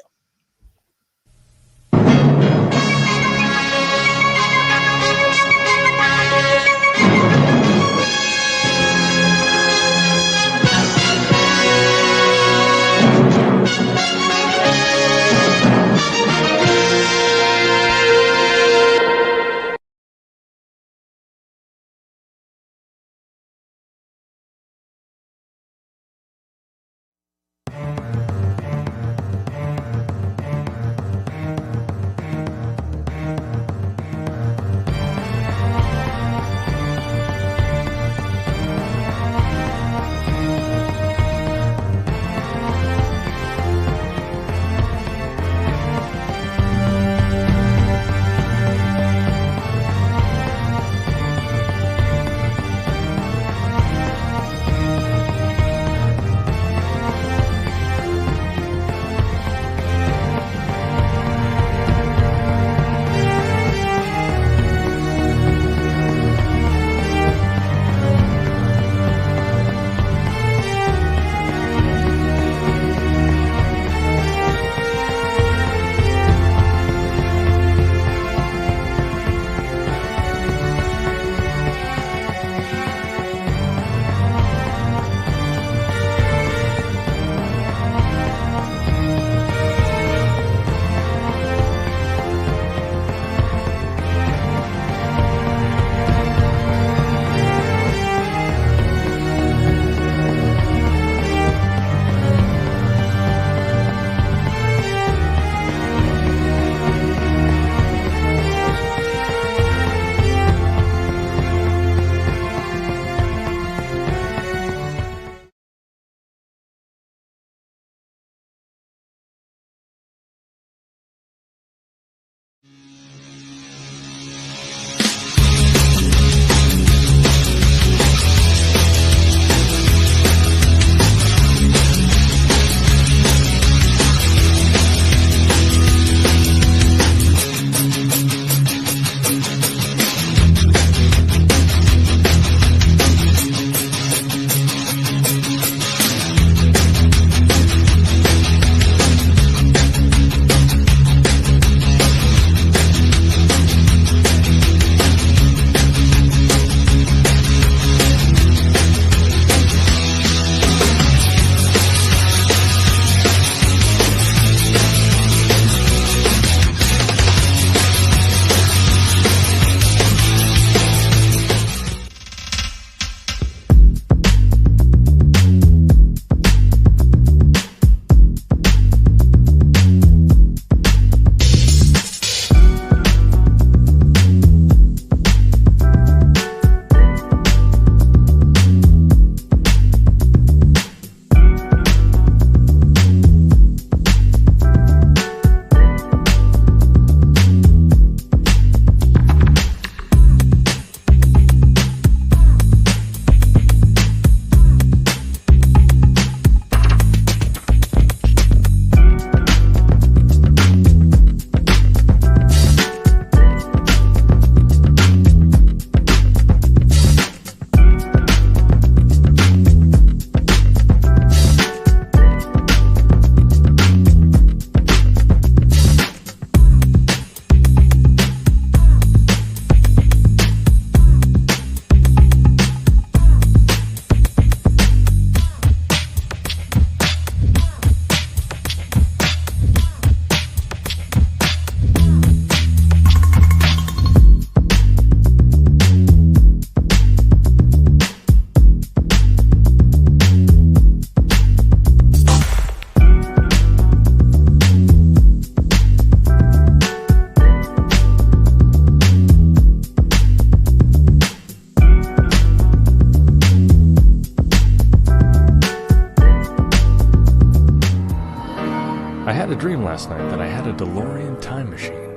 a dream last night that I had a DeLorean time machine.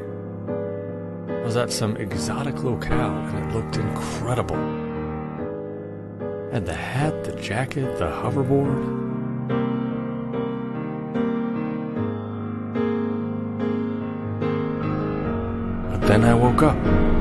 I was at some exotic locale and it looked incredible. I had the hat, the jacket, the hoverboard. But then I woke up.